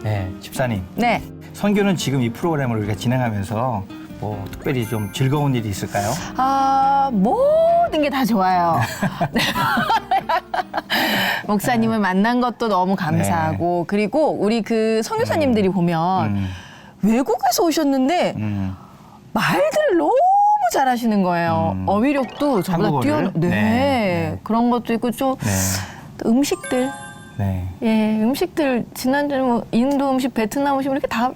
네, 집사님. 네. 선교는 지금 이 프로그램을 우리가 진행하면서 뭐 특별히 좀 즐거운 일이 있을까요? 모든 게 다 좋아요. 목사님을 만난 것도 너무 감사하고, 그리고 우리 그 선교사님들이 보면 외국에서 오셨는데 말들 너무 잘하시는 거예요. 어휘력도 저보다 한국어를? 네. 네. 그런 것도 있고 좀 네. 또 음식들. 네. 예, 음식들 지난주에 뭐 인도 음식, 베트남 음식 이렇게 다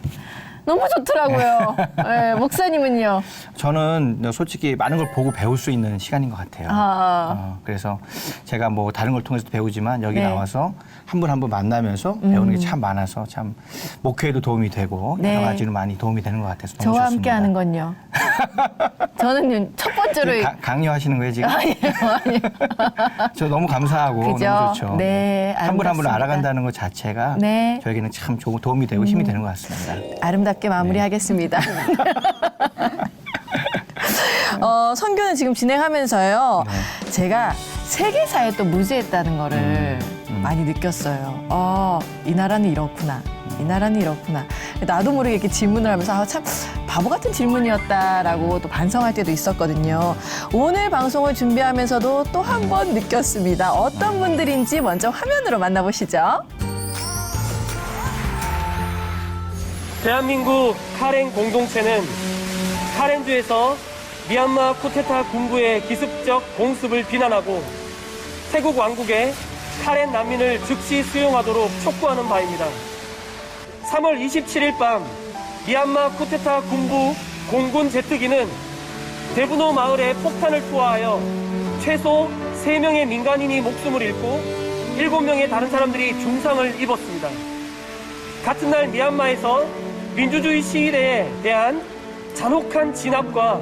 너무 좋더라고요. 예, 목사님은요? 저는 솔직히 많은 걸 보고 배울 수 있는 시간인 것 같아요. 그래서 제가 뭐 다른 걸 통해서도 배우지만 여기 네. 나와서 한 분 한 분 만나면서 배우는 게 참 많아서 참 목회에도 도움이 되고 네. 여러 가지로 많이 도움이 되는 것 같아서 너무 저와 좋습니다. 함께 하는 건요. 저는 첫 번째로 강요하시는 거예요 지금? 아니요. 저 너무 감사하고 그죠? 너무 좋죠. 네, 한 분 한 분 아름답습니다. 알아간다는 것 자체가 네. 저에게는 참 도움이 되고 힘이 되는 것 같습니다. 아름답게 마무리하겠습니다. 선교는 지금 진행하면서요. 제가 세계사에 또 무지했다는 거를 많이 느꼈어요. 이 나라는 이렇구나. 이 나라는 이렇구나. 나도 모르게 이렇게 질문을 하면서 참 바보 같은 질문이었다라고 또 반성할 때도 있었거든요. 오늘 방송을 준비하면서도 또 한 번 느꼈습니다. 어떤 분들인지 먼저 화면으로 만나보시죠. 대한민국 카렌 공동체는 카렌주에서 미얀마 쿠데타 군부의 기습적 공습을 비난하고 태국 왕국에 카렌 난민을 즉시 수용하도록 촉구하는 바입니다. 3월 27일 밤 미얀마 쿠데타 군부 공군 제트기는 데브노 마을에 폭탄을 투하하여 최소 3명의 민간인이 목숨을 잃고 7명의 다른 사람들이 중상을 입었습니다. 같은 날 미얀마에서 민주주의 시위대에 대한 잔혹한 진압과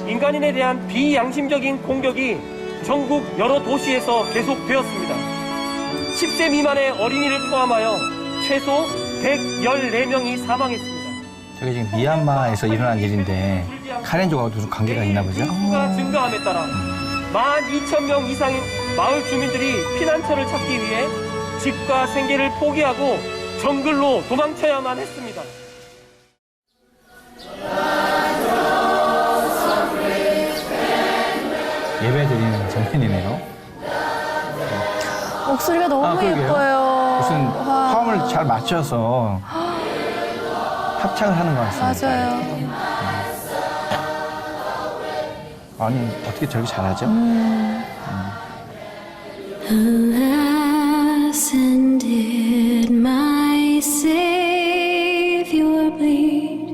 인간인에 대한 비양심적인 공격이 전국 여러 도시에서 계속되었습니다. 10세 미만의 어린이를 포함하여 최소 114명이 사망했습니다. 저게 지금 미얀마에서 일어난 일인데 카렌족하고 무슨 관계가 있나 보죠? 수가 증가함에 따라 12,000명 이상의 마을 주민들이 피난처를 찾기 위해 집과 생계를 포기하고 정글로 도망쳐야만 했습니다. 예배 드리는 장면이네요. 목소리가 너무 그러게요. 예뻐요. 무슨 와. 화음을 잘 맞춰서 합창을 하는 것 같습니다. 맞아요. 아니 어떻게 저렇게 잘하죠? Alas, and did my Savior bleed?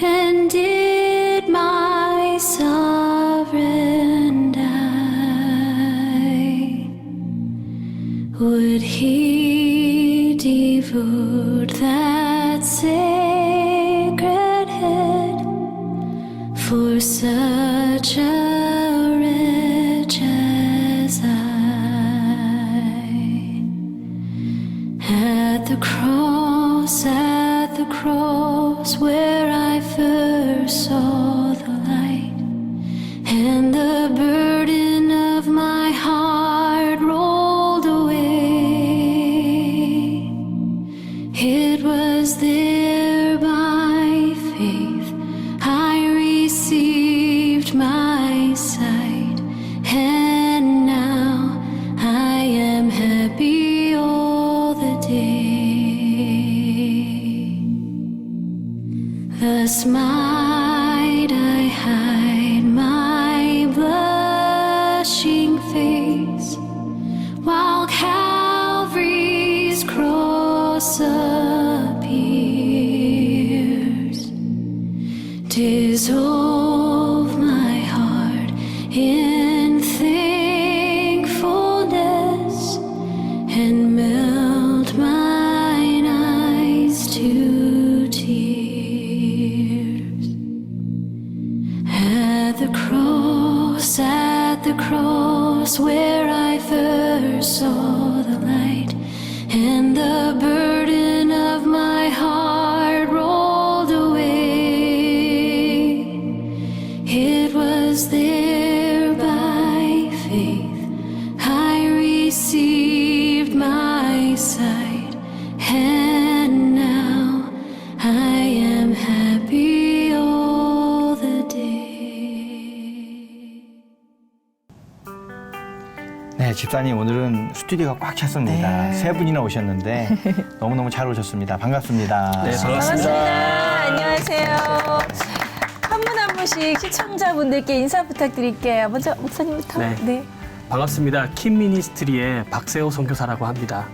And did my sovereign die? Would he devote that sacred head for such a wretch as I? At the cross where I first saw the light, and the burden of my heart rolled away. It was there by faith I received my sight, and now I am happy all the day. Thus might I hide my blushing face while Calvary's cross appears. Dissolve my heart in thankfulness and melt mine eyes to tears. At the cross where I first saw the light, and the burden of my heart rolled away. It was there by faith I received my sight, and 집사님 오늘은 스튜디오가 꽉 찼습니다. 네. 세 분이나 오셨는데 너무너무 잘 오셨습니다. 반갑습니다. 네, 반갑습니다. 안녕하세요. 한 분 한 분씩 시청자분들께 인사 부탁드릴게요. 먼저 목사님부터. 네. 반갑습니다. 킴 미니스트리의 박세호 선교사라고 합니다.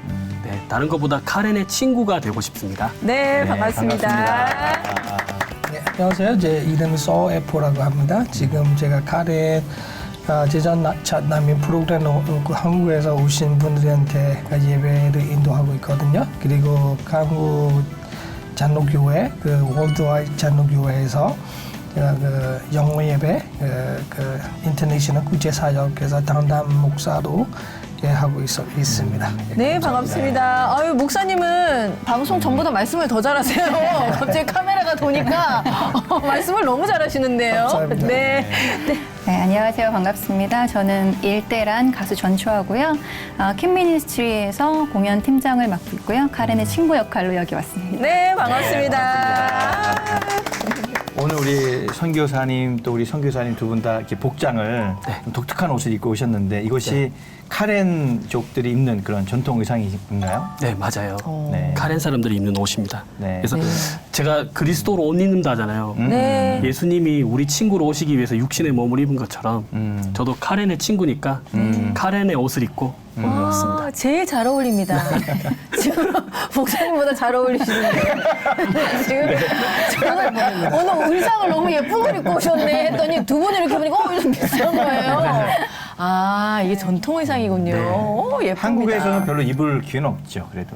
네, 다른 것보다 카렌의 친구가 되고 싶습니다. 네, 반갑습니다. 반갑습니다. 네, 안녕하세요. 제 이름이 서에포라고 합니다. 지금 제가 카렌 제전 난민 프로그램 한국에서 오신 분들한테 예배를 인도하고 있거든요. 그리고 한국 장로교회, 월드와이드 장로교회에서 제가 영어 예배, 인터내셔널 국제사역에서 담당 목사로 하고 있습니다. 네, 반갑습니다. 아유, 목사님은 방송 전보다 말씀을 더 잘하세요. 갑자기 카메라가 도니까 말씀을 너무 잘하시는데요. 감사합니다. 네. 네, 안녕하세요. 반갑습니다. 저는 일대란 가수 전초하고요. 킴 미니스트리에서 공연 팀장을 맡고 있고요. 카렌의 친구 역할로 여기 왔습니다. 네, 반갑습니다. 오늘 우리 선교사님 또 우리 선교사님 두 분 다 이렇게 복장을 좀 독특한 옷을 입고 오셨는데 이것이 카렌족들이 입는 그런 전통 의상인가요? 네, 맞아요. 네. 카렌 사람들이 입는 옷입니다. 네. 그래서 제가 그리스도로 옷 입는다잖아요. 네. 예수님이 우리 친구로 오시기 위해서 육신의 몸을 입은 것처럼 저도 카렌의 친구니까 카렌의 옷을 입고 왔습니다. 제일 잘 어울립니다. 지금 목사님보다 잘 어울리시는데 지금 저는 오늘 의상을 너무 예쁜 걸 입고 오셨네 했더니 두 분이 이렇게 보니까 이렇게 비슷한 거예요. 아, 이게 전통 의상이군요. 오, 예쁩니다. 한국에서는 별로 입을 기회는 없죠. 그래도.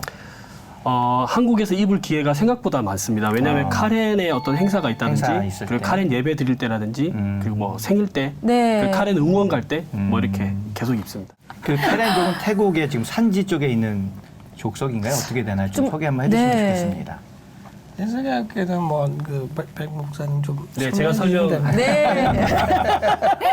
한국에서 입을 기회가 생각보다 많습니다. 왜냐하면 카렌의 어떤 행사가 있다든지 행사 있을 그리고 때. 카렌 예배 드릴 때라든지 그리고 뭐 생일 때 네. 그리고 카렌 응원 갈 때 뭐 이렇게 계속 입습니다. 그 카렌족은 태국의 지금 산지 쪽에 있는 족속인가요? 어떻게 되나요? 좀 소개 한번 해주시면 네. 좋겠습니다. 제 생각에는 백 목사님 좀 네, 제가 설명. 네.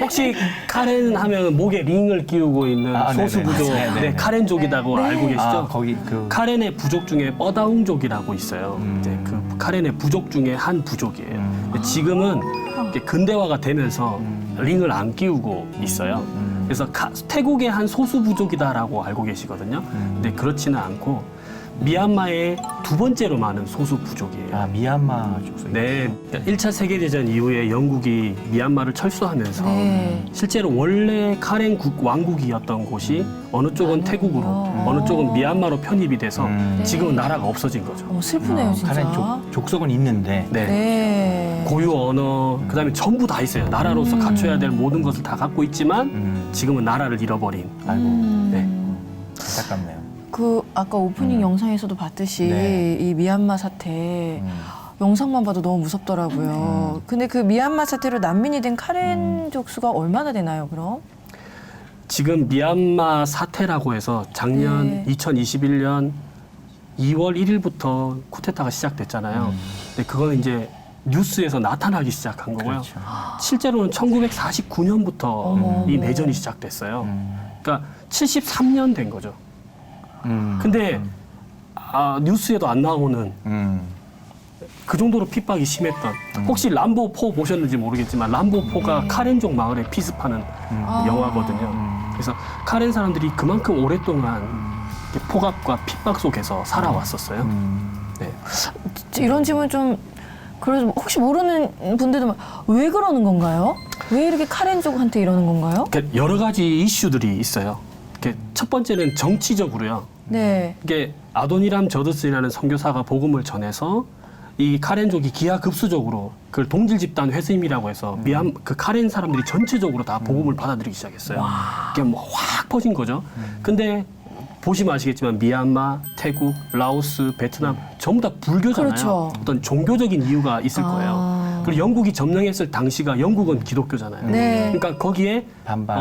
혹시 카렌 하면 목에 링을 끼우고 있는 아, 네네. 소수 부족, 네네. 네, 카렌족이라고 알고 계시죠? 아, 거기 카렌의 부족 중에 뻐다웅족이라고 있어요. 이제 그 카렌의 부족 중에 한 부족이에요. 근데 지금은 이렇게 근대화가 되면서 링을 안 끼우고 있어요. 그래서 태국의 한 소수 부족이다라고 알고 계시거든요. 근데 그렇지는 않고 미얀마의 두 번째로 많은 소수 부족이에요. 아, 미얀마 족속. 네, 1차 세계대전 이후에 영국이 미얀마를 철수하면서 네. 실제로 원래 카렌 왕국이었던 곳이 어느 쪽은 태국으로, 어느 쪽은 미얀마로 편입이 돼서 지금은 나라가 없어진 거죠. 슬프네요, 진짜. 카렌 족속은 있는데. 네. 네. 고유 언어, 그다음에 전부 다 있어요. 나라로서 갖춰야 될 모든 것을 다 갖고 있지만 지금은 나라를 잃어버린. 아이고, 네. 안타깝네요. 아까 오프닝 영상에서도 봤듯이 네. 이 미얀마 사태 영상만 봐도 너무 무섭더라고요. 근데 그 미얀마 사태로 난민이 된 카렌족 수가 얼마나 되나요, 그럼? 지금 미얀마 사태라고 해서 작년 네. 2021년 2월 1일부터 쿠데타가 시작됐잖아요. 근데 그거는 이제 뉴스에서 나타나기 시작한 거고요. 그렇죠. 실제로는 1949년부터 어머. 이 내전이 시작됐어요. 그러니까 73년 된 거죠. 근데 뉴스에도 안 나오는 그 정도로 핍박이 심했던 혹시 람보 4 보셨는지 모르겠지만 람보 4가 카렌족 마을에 피습하는 영화거든요. 그래서 카렌 사람들이 그만큼 오랫동안 이렇게 폭압과 핍박 속에서 살아왔었어요. 네. 이런 질문 좀 그래서 혹시 모르는 분들도 왜 그러는 건가요? 왜 이렇게 카렌족한테 이러는 건가요? 그러니까 여러 가지 이슈들이 있어요. 이렇게 첫 번째는 정치적으로요. 네. 이게 아도니람 저드스라는 선교사가 복음을 전해서 이 카렌족이 기하급수적으로 그걸 동질 집단 회심이라고 해서 그 카렌 사람들이 전체적으로 다 복음을 받아들이기 시작했어요. 이게 뭐 확 퍼진 거죠. 근데 보시면 아시겠지만 미얀마, 태국, 라오스, 베트남 전부 다 불교잖아요. 그렇죠. 어떤 종교적인 이유가 있을 거예요. 그리고 영국이 점령했을 당시가 영국은 기독교잖아요. 네. 그러니까 거기에 반반.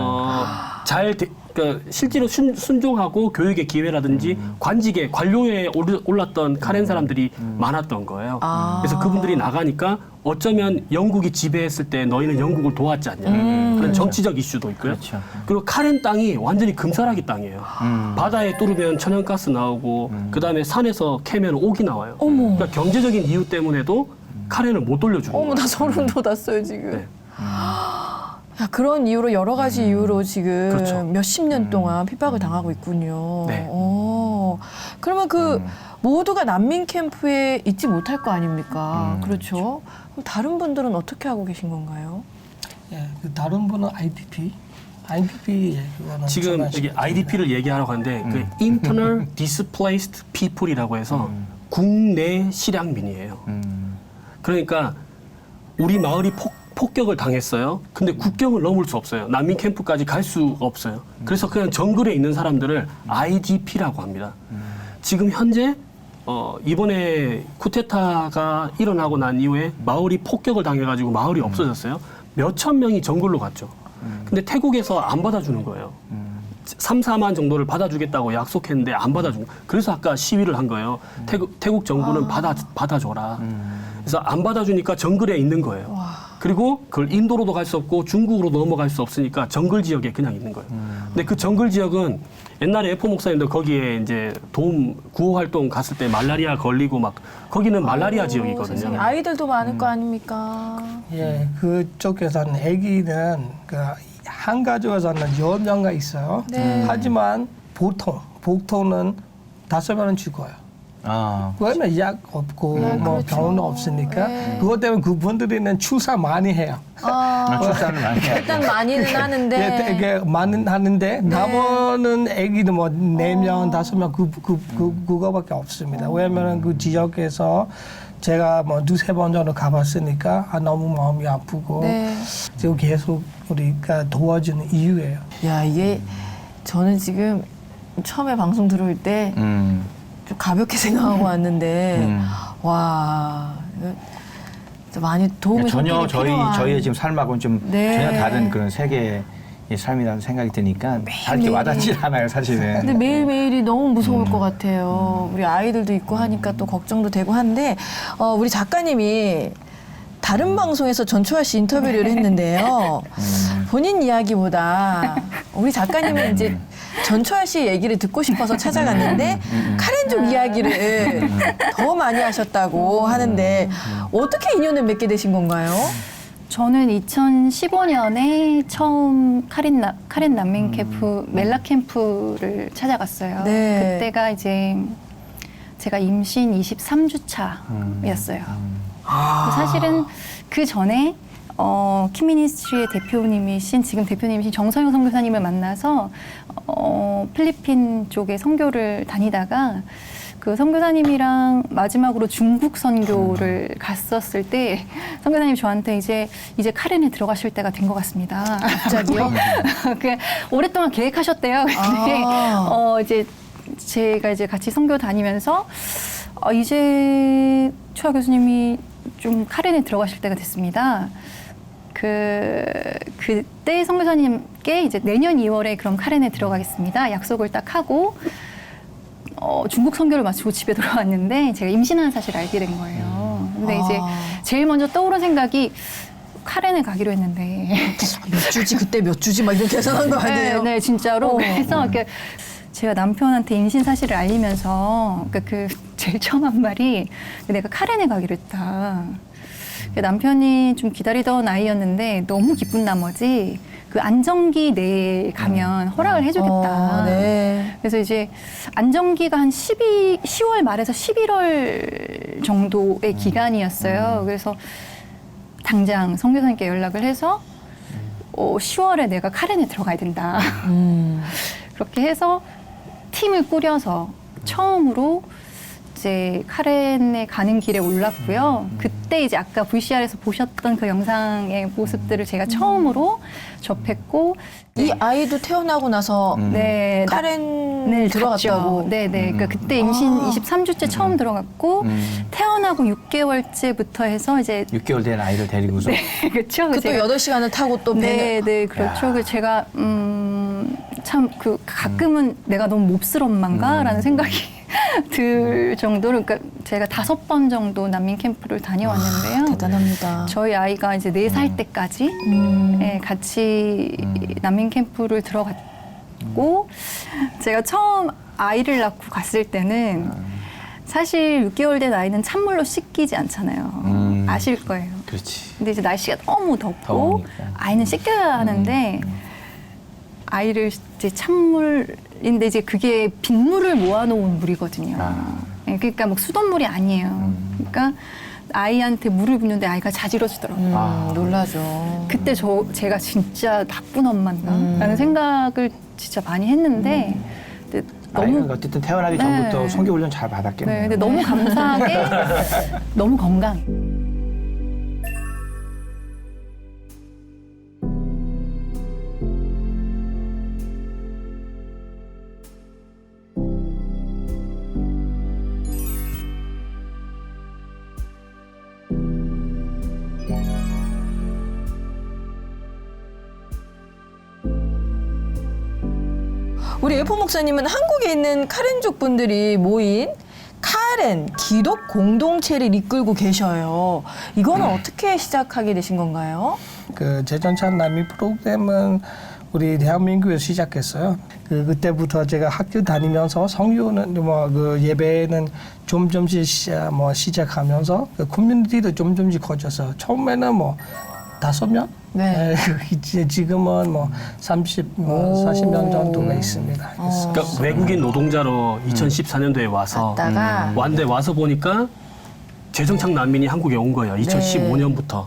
그러니까 실제로 순종하고 교육의 기회라든지 관직에 관료에 올랐던 카렌 사람들이 많았던 거예요. 그래서 그분들이 나가니까 어쩌면 영국이 지배했을 때 너희는 영국을 도왔지 않냐 그런 정치적 이슈도 있고요. 그렇죠. 그리고 카렌 땅이 완전히 금사라기 땅이에요. 바다에 뚫으면 천연가스 나오고 그다음에 산에서 캐면 옥이 나와요. 어머. 그러니까 경제적인 이유 때문에도 카렌을 못 돌려주는 어머, 거예요. 나 소름 돋았어요, 지금. 네. 야, 그런 이유로 여러 가지 이유로 지금 그렇죠. 몇십 년 동안 핍박을 당하고 있군요. 네. 그러면 그 모두가 난민 캠프에 있지 못할 거 아닙니까? 그렇죠. 그럼 다른 분들은 어떻게 하고 계신 건가요? 예, 그 다른 분은 IDP 그거는 지금 전화하시면 여기 됩니다. IDP를 얘기하려고 하는데 그 Internal Displaced People이라고 해서 국내 실향민이에요. 그러니까 우리 마을이 폭격을 당했어요. 근데 국경을 넘을 수 없어요. 난민 캠프까지 갈 수 없어요. 그래서 그냥 정글에 있는 사람들을 IDP라고 합니다. 지금 현재 이번에 쿠데타가 일어나고 난 이후에 마을이 폭격을 당해가지고 마을이 없어졌어요. 몇천 명이 정글로 갔죠. 근데 태국에서 안 받아주는 거예요. 3, 4만 정도를 받아주겠다고 약속했는데 안 받아주고 그래서 아까 시위를 한 거예요. 태국 정부는 받아줘라. 그래서 안 받아주니까 정글에 있는 거예요. 그리고 그걸 인도로도 갈 수 없고 중국으로 넘어갈 수 없으니까 정글 지역에 그냥 있는 거예요. 근데 그 정글 지역은 옛날에 에포 목사님도 거기에 이제 구호 활동 갔을 때 말라리아 걸리고 막 거기는 말라리아 세상에, 지역이거든요. 아이들도 많을 거 아닙니까? 예, 그쪽에서는 아기는 그 한 가족에서는 10명가 있어요. 네. 하지만 보통은 5명은 죽어요. 왜냐면 약 없고 네, 뭐 그렇죠. 병원도 없으니까 네. 그것 때문에 그분들은 출산 많이 해요. 출산을 많이 해요. 일단 많이는 하는데 예, 되게 많은 하는데 남은 아기도 뭐 4명, 5명 그거밖에 없습니다. 왜냐면 그 지역에서 제가 뭐 2-3번 정도 가봤으니까 너무 마음이 아프고 네. 지금 계속 우리가 도와주는 이유예요. 야 이게 저는 지금 처음에 방송 들어올 때 좀 가볍게 생각하고 왔는데 와 이거 진짜 많이 도움이 전혀 손길이 필요한. 저희의 지금 삶하고는 좀 네. 전혀 다른 그런 세계의 삶이라는 생각이 드니까 잘 이렇게 와닿지 않아요, 사실은. 근데 매일매일이 너무 무서울 것 같아요. 우리 아이들도 있고 하니까 또 걱정도 되고 한데 우리 작가님이 다른 방송에서 전초아 씨 인터뷰를 했는데요. 본인 이야기보다 우리 작가님은 이제 전초아 씨 얘기를 듣고 싶어서 찾아갔는데 카렌족 이야기를 더 많이 하셨다고 하는데 어떻게 인연을 맺게 되신 건가요? 저는 2015년에 처음 카렌 난민 캠프 멜라 캠프를 찾아갔어요. 네. 그때가 이제 제가 임신 23주 차였어요. 사실은 그 전에 킴미니스트리의 대표님이신 지금 대표님이신 정서영 선교사님을 만나서 필리핀 쪽에 선교를 다니다가 그 선교사님이랑 마지막으로 중국 선교를 갔었을 때 선교사님이 저한테 이제 카렌에 들어가실 때가 된 것 같습니다. 갑자기요? 그 오랫동안 계획하셨대요. 근데 이제 제가 이제 같이 선교 다니면서 이제 초아 교수님이 좀 카렌에 들어가실 때가 됐습니다. 그때 선교사님께 이제 내년 2월에 그럼 카렌에 들어가겠습니다. 약속을 딱 하고 중국 선교를 마치고 집에 돌아왔는데 제가 임신한 사실을 알게 된 거예요. 근데 이제 제일 먼저 떠오른 생각이 카렌에 가기로 했는데 몇 주지 그때 몇 주지 막 이렇게 계산한 거 아니에요? 네, 진짜로. 그래서 제가 남편한테 임신 사실을 알리면서 그 제일 처음 한 말이 내가 카렌에 가기로 했다. 남편이 좀 기다리던 아이였는데 너무 기쁜 나머지 그 안정기 내에 가면 허락을 해주겠다. 네. 그래서 이제 안정기가 한 10월 말에서 11월 정도의 기간이었어요. 그래서 당장 선교사님께 연락을 해서 10월에 내가 카렌에 들어가야 된다. 그렇게 해서 팀을 꾸려서 처음으로 이제 카렌에 가는 길에 올랐고요. 그때 이제 아까 VCR에서 보셨던 그 영상의 모습들을 제가 처음으로 접했고 이 아이도 태어나고 나서 네, 카렌을 들어갔다고. 네네. 그러니까 그때 임신 23주째 처음 들어갔고 태어나고 6개월째부터 해서 이제 6개월 된 아이를 데리고서. 그렇죠. 그 또 8시간을 타고 또 배를. 네, 그렇죠. 그 제가 참 그 가끔은 내가 너무 몹쓸엄마인가라는 생각이 들 정도로 그러니까 제가 5번 정도 난민 캠프를 다녀왔는데요. 대단합니다. 저희 아이가 이제 4살 때까지 네, 같이 난민 캠프를 들어갔고 제가 처음 아이를 낳고 갔을 때는 사실 6개월 된 아이는 찬물로 씻기지 않잖아요. 아실 거예요. 그렇지. 근데 이제 날씨가 너무 덥고 더우니까. 아이는 씻겨야 하는데 아이를 이제 찬물인데 이제 그게 빗물을 모아놓은 물이거든요. 네, 그러니까 막 수돗물이 아니에요. 그러니까 아이한테 물을 붓는데 아이가 자지러지더라고요. 놀라죠. 그때 제가 진짜 나쁜 엄마인가라는 생각을 진짜 많이 했는데 근데 아이가 너무 어쨌든 태어나기 네. 전부터 성교 훈련 잘 받았겠네요. 네, 근데 너무 감사하게 너무 건강. 우리 에포 목사님은 한국에 있는 카렌족 분들이 모인 카렌 기독 공동체를 이끌고 계셔요. 이거는 어떻게 시작하게 되신 건가요? 그 재정찬 남미 프로그램은 우리 대한민국에서 시작했어요. 그때부터 제가 학교 다니면서 성교는 그 예배는 점점씩 시작하면서 그 커뮤니티도 점점씩 커져서 처음에는 5명? 네. 이제 지금은 40명 정도가 있습니다. 그러니까 외국인 노동자로 2014년도에 와서 갔다가 왔는데 와서 보니까 재정착 난민이 한국에 온 거예요. 2015년부터.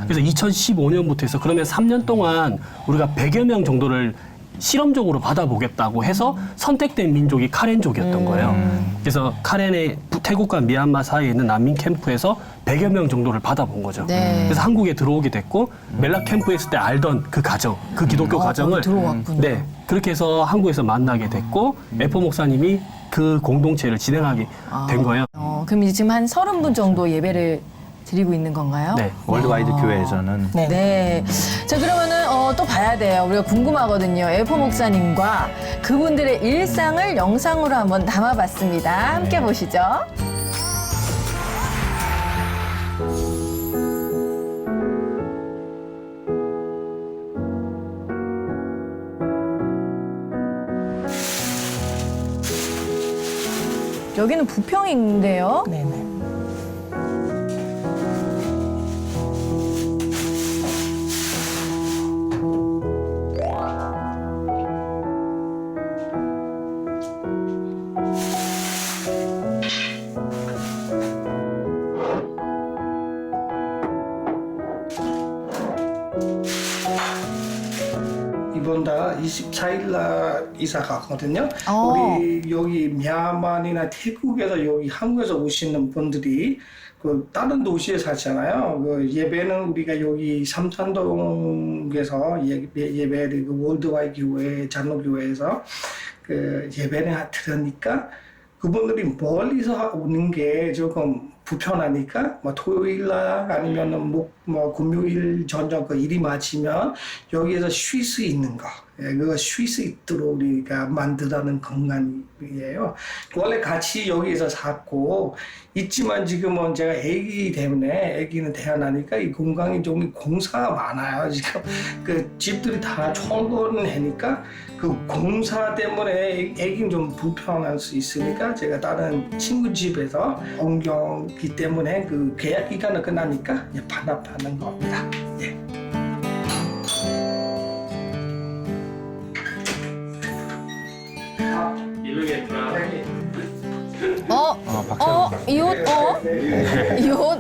그래서 2015년부터 해서 그러면 3년 동안 우리가 100여 명 정도를 실험적으로 받아보겠다고 해서 선택된 민족이 카렌족이었던 거예요. 그래서 카렌의 태국과 미얀마 사이에 있는 난민 캠프에서 100여 명 정도를 받아본 거죠. 네. 그래서 한국에 들어오게 됐고 멜라 캠프에 있을 때 알던 그 가정, 그 기독교 가정을 들어왔군요. 네, 그렇게 해서 한국에서 만나게 됐고 에포 목사님이 그 공동체를 진행하게 된 거예요. 그럼 이제 지금 한 30분 정도 예배를 드리고 있는 건가요? 네. 월드와이드 교회에서는 네. 네. 자, 그러면은 또 봐야 돼요. 우리가 궁금하거든요. 에포 목사님과 그분들의 일상을 영상으로 한번 담아봤습니다. 함께 보시죠. 여기는 부평인데요. 네네. 이번 달 24일 날 이사 가거든요. 우리 여기 미얀마나 태국에서 여기 한국에서 오시는 분들이 그 다른 도시에 사잖아요. 그 예배는 우리가 여기 삼산동에서 예배를 그 월드와이드 교회 장로교회에서 그 예배를 들으니까 그분들이 멀리서 오는 게 조금 불편하니까 토요일 날 아니면은 금요일 저녁 그 일이 맞으면 여기에서 쉴 수 있는 거, 그거 쉴 수 있도록 우리가 만들어는 공간이에요. 원래 같이 여기에서 살고 있지만 지금은 제가 아기 때문에 아기는 태어나니까 이 공간이 좀 공사가 많아요. 지금 그 집들이 다 철거하니까 그 공사 때문에 아기는 좀 불편할 수 있으니까 제가 다른 친구 집에서 옮겼기 때문에 그 계약 기간을 끝나니까 반납하는 겁니다. 예. 박수. 이 옷, 이 옷,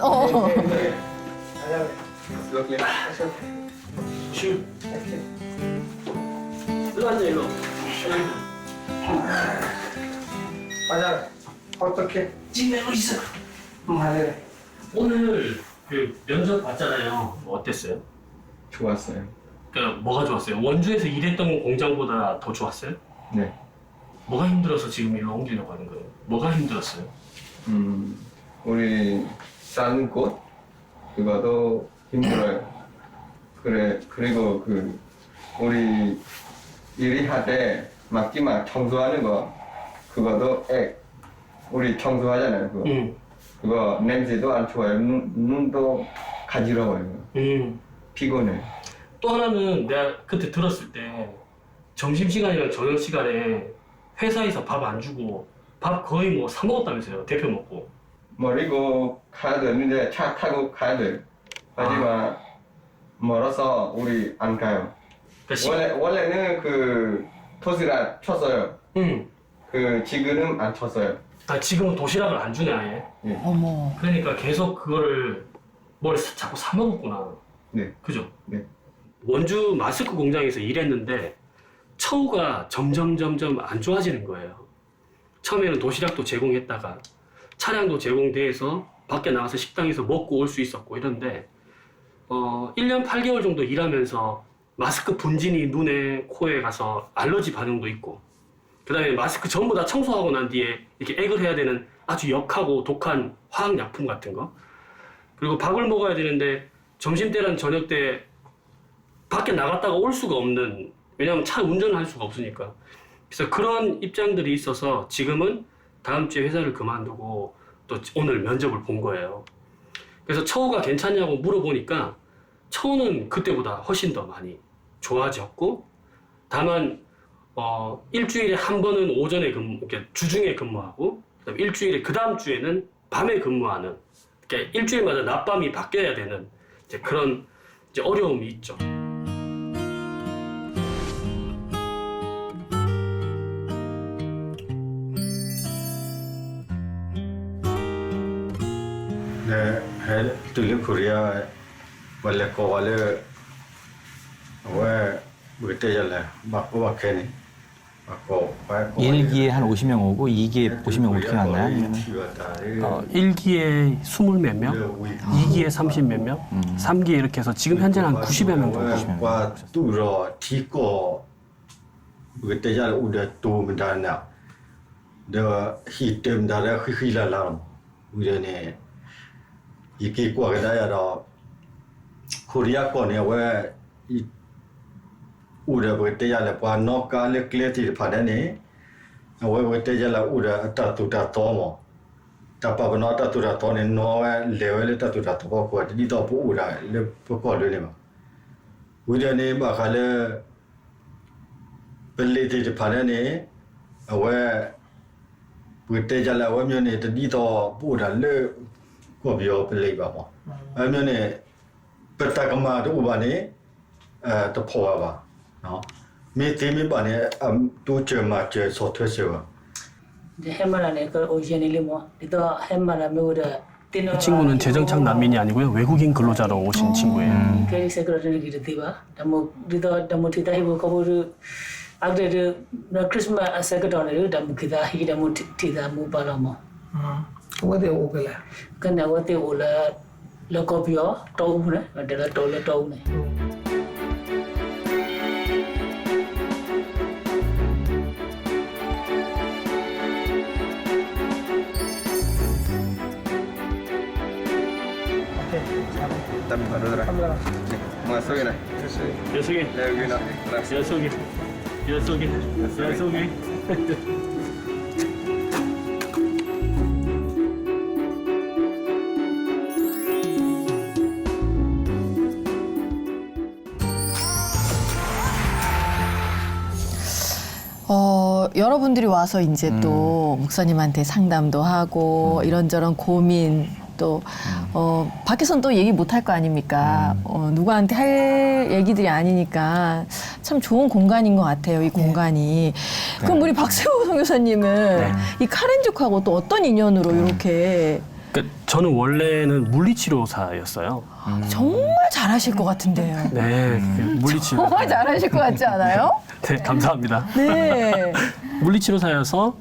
맞아. 어떻게 지내고 있어? 말해. 오늘 그 면접 봤잖아요. 어땠어요? 좋았어요. 그러니까 뭐가 좋았어요? 원주에서 일했던 공장보다 더 좋았어요? 네. 뭐가 힘들어서 지금 일로 옮기려고 하는 거예요? 뭐가 힘들었어요? 우리 사는 곳 그거도 힘들어요. 그리고 그 우리 일이 할 때 막지마 청소하는 거 그거도 우리 청소하잖아요. 그거 냄새도 안 좋아요. 눈도 간지러워요. 피곤해. 또 하나는 내가 그때 들었을 때 점심시간이랑 저녁시간에 회사에서 밥 안 주고 밥 거의 사 먹었다면서요. 대표 먹고. 그리고 가야 되는데 차 타고 가야 돼. 하지만 멀어서 우리 안 가요. 원래는 그 도시락 쳤어요. 그 지금은 안 쳤어요. 아, 지금은 도시락을 안 주네 아예. 어머. 그러니까 계속 그거를 뭘 자꾸 사 먹었구나. 네. 그죠? 네. 원주 마스크 공장에서 일했는데 처우가 점점 안 좋아지는 거예요. 처음에는 도시락도 제공했다가 차량도 제공돼서 밖에 나가서 식당에서 먹고 올 수 있었고 이런데 1년 8개월 정도 일하면서 마스크 분진이 눈에 코에 가서 알러지 반응도 있고 그 다음에 마스크 전부 다 청소하고 난 뒤에 이렇게 액을 해야 되는 아주 역하고 독한 화학약품 같은 거 그리고 밥을 먹어야 되는데 점심때랑 저녁때 밖에 나갔다가 올 수가 없는 왜냐하면 차 운전을 할 수가 없으니까 그래서 그런 입장들이 있어서 지금은 다음 주에 회사를 그만두고 또 오늘 면접을 본 거예요. 그래서 처우가 괜찮냐고 물어보니까 처우는 그때보다 훨씬 더 많이 좋아졌고 다만 일주일에 한 번은 오전에 이렇게 주중에 근무하고 그다음에 일주일에 그 다음 주에는 밤에 근무하는 그러니까 일주일마다 낮밤이 바뀌어야 되는 이제 그런 이제 어려움이 있죠. 네, 들린 코리아 원래 거를 왜 그때잖아요. 막고 막해니 막고 막고 1기에 한 50명 오고 2기에 50명 어떻게 났나요? 아니면 1기에 20 몇 명, 2기에 30 몇 명, 3기에 이렇게 해서 지금 현재는 한 90여 명 정도. 과 뚜러 티고 그때잖아 우리 또 문다나 너 히템다라 히히라람 우리네 이게 과가다야라 코리아 거네 왜 우리 그때잖아 과 노카레 클레티 파다네 왜 그때잖아 우리 따뚜다 토모 따빠바나 따뚜다 토네 노에 레벨 따뚜다 토고 거 디도 부우라 레 포콜레마 우리네 마칼레 벨리티 파다네 왜 그때잖아 왜면에 디도 부우라 레ကိုပြောပြလိုက်ပါပေါ့အဲမျိုးနဲ့ပတကမာတို့ဘာနဲ့တဖော်ပါနော်မိသေးမပါနဲ့တူချမချေဆော့ထွဲစေပါ 해마라네 그 오시엔일리 뭐 리더 해마라 메오다 이 친구는 재정착 난민이 아니고요 외국인 근로자로 오신 친구예요. 그리 세크레터리 기르티바 다모 리더 다모 티다이보 거부르 아그레드 크리스마스 세크레터리 다모 기다 히다모 티다 모발라모 What they over there? 근데 어때 올라 로코피오 또우네 내가 또래 또우네 Tapi baru terang. Masukin lah. 녀석이, Lagi nak. 녀석이. 여러분들이 와서 이제 또 목사님한테 상담도 하고 이런저런 고민 또 밖에서는 또 얘기 못 할 거 아닙니까? 누구한테 할 얘기들이 아니니까 참 좋은 공간인 것 같아요. 이 공간이. 그럼 우리 박세호 선교사님은 이 카렌족하고 또 어떤 인연으로 이렇게 그러니까 저는 원래는 물리치료사였어요. 정말 잘하실 것 같은데요. 네, 물리치료. 정말 잘하실 것 같지 않아요? 네, 감사합니다. 네. 물리치료사여서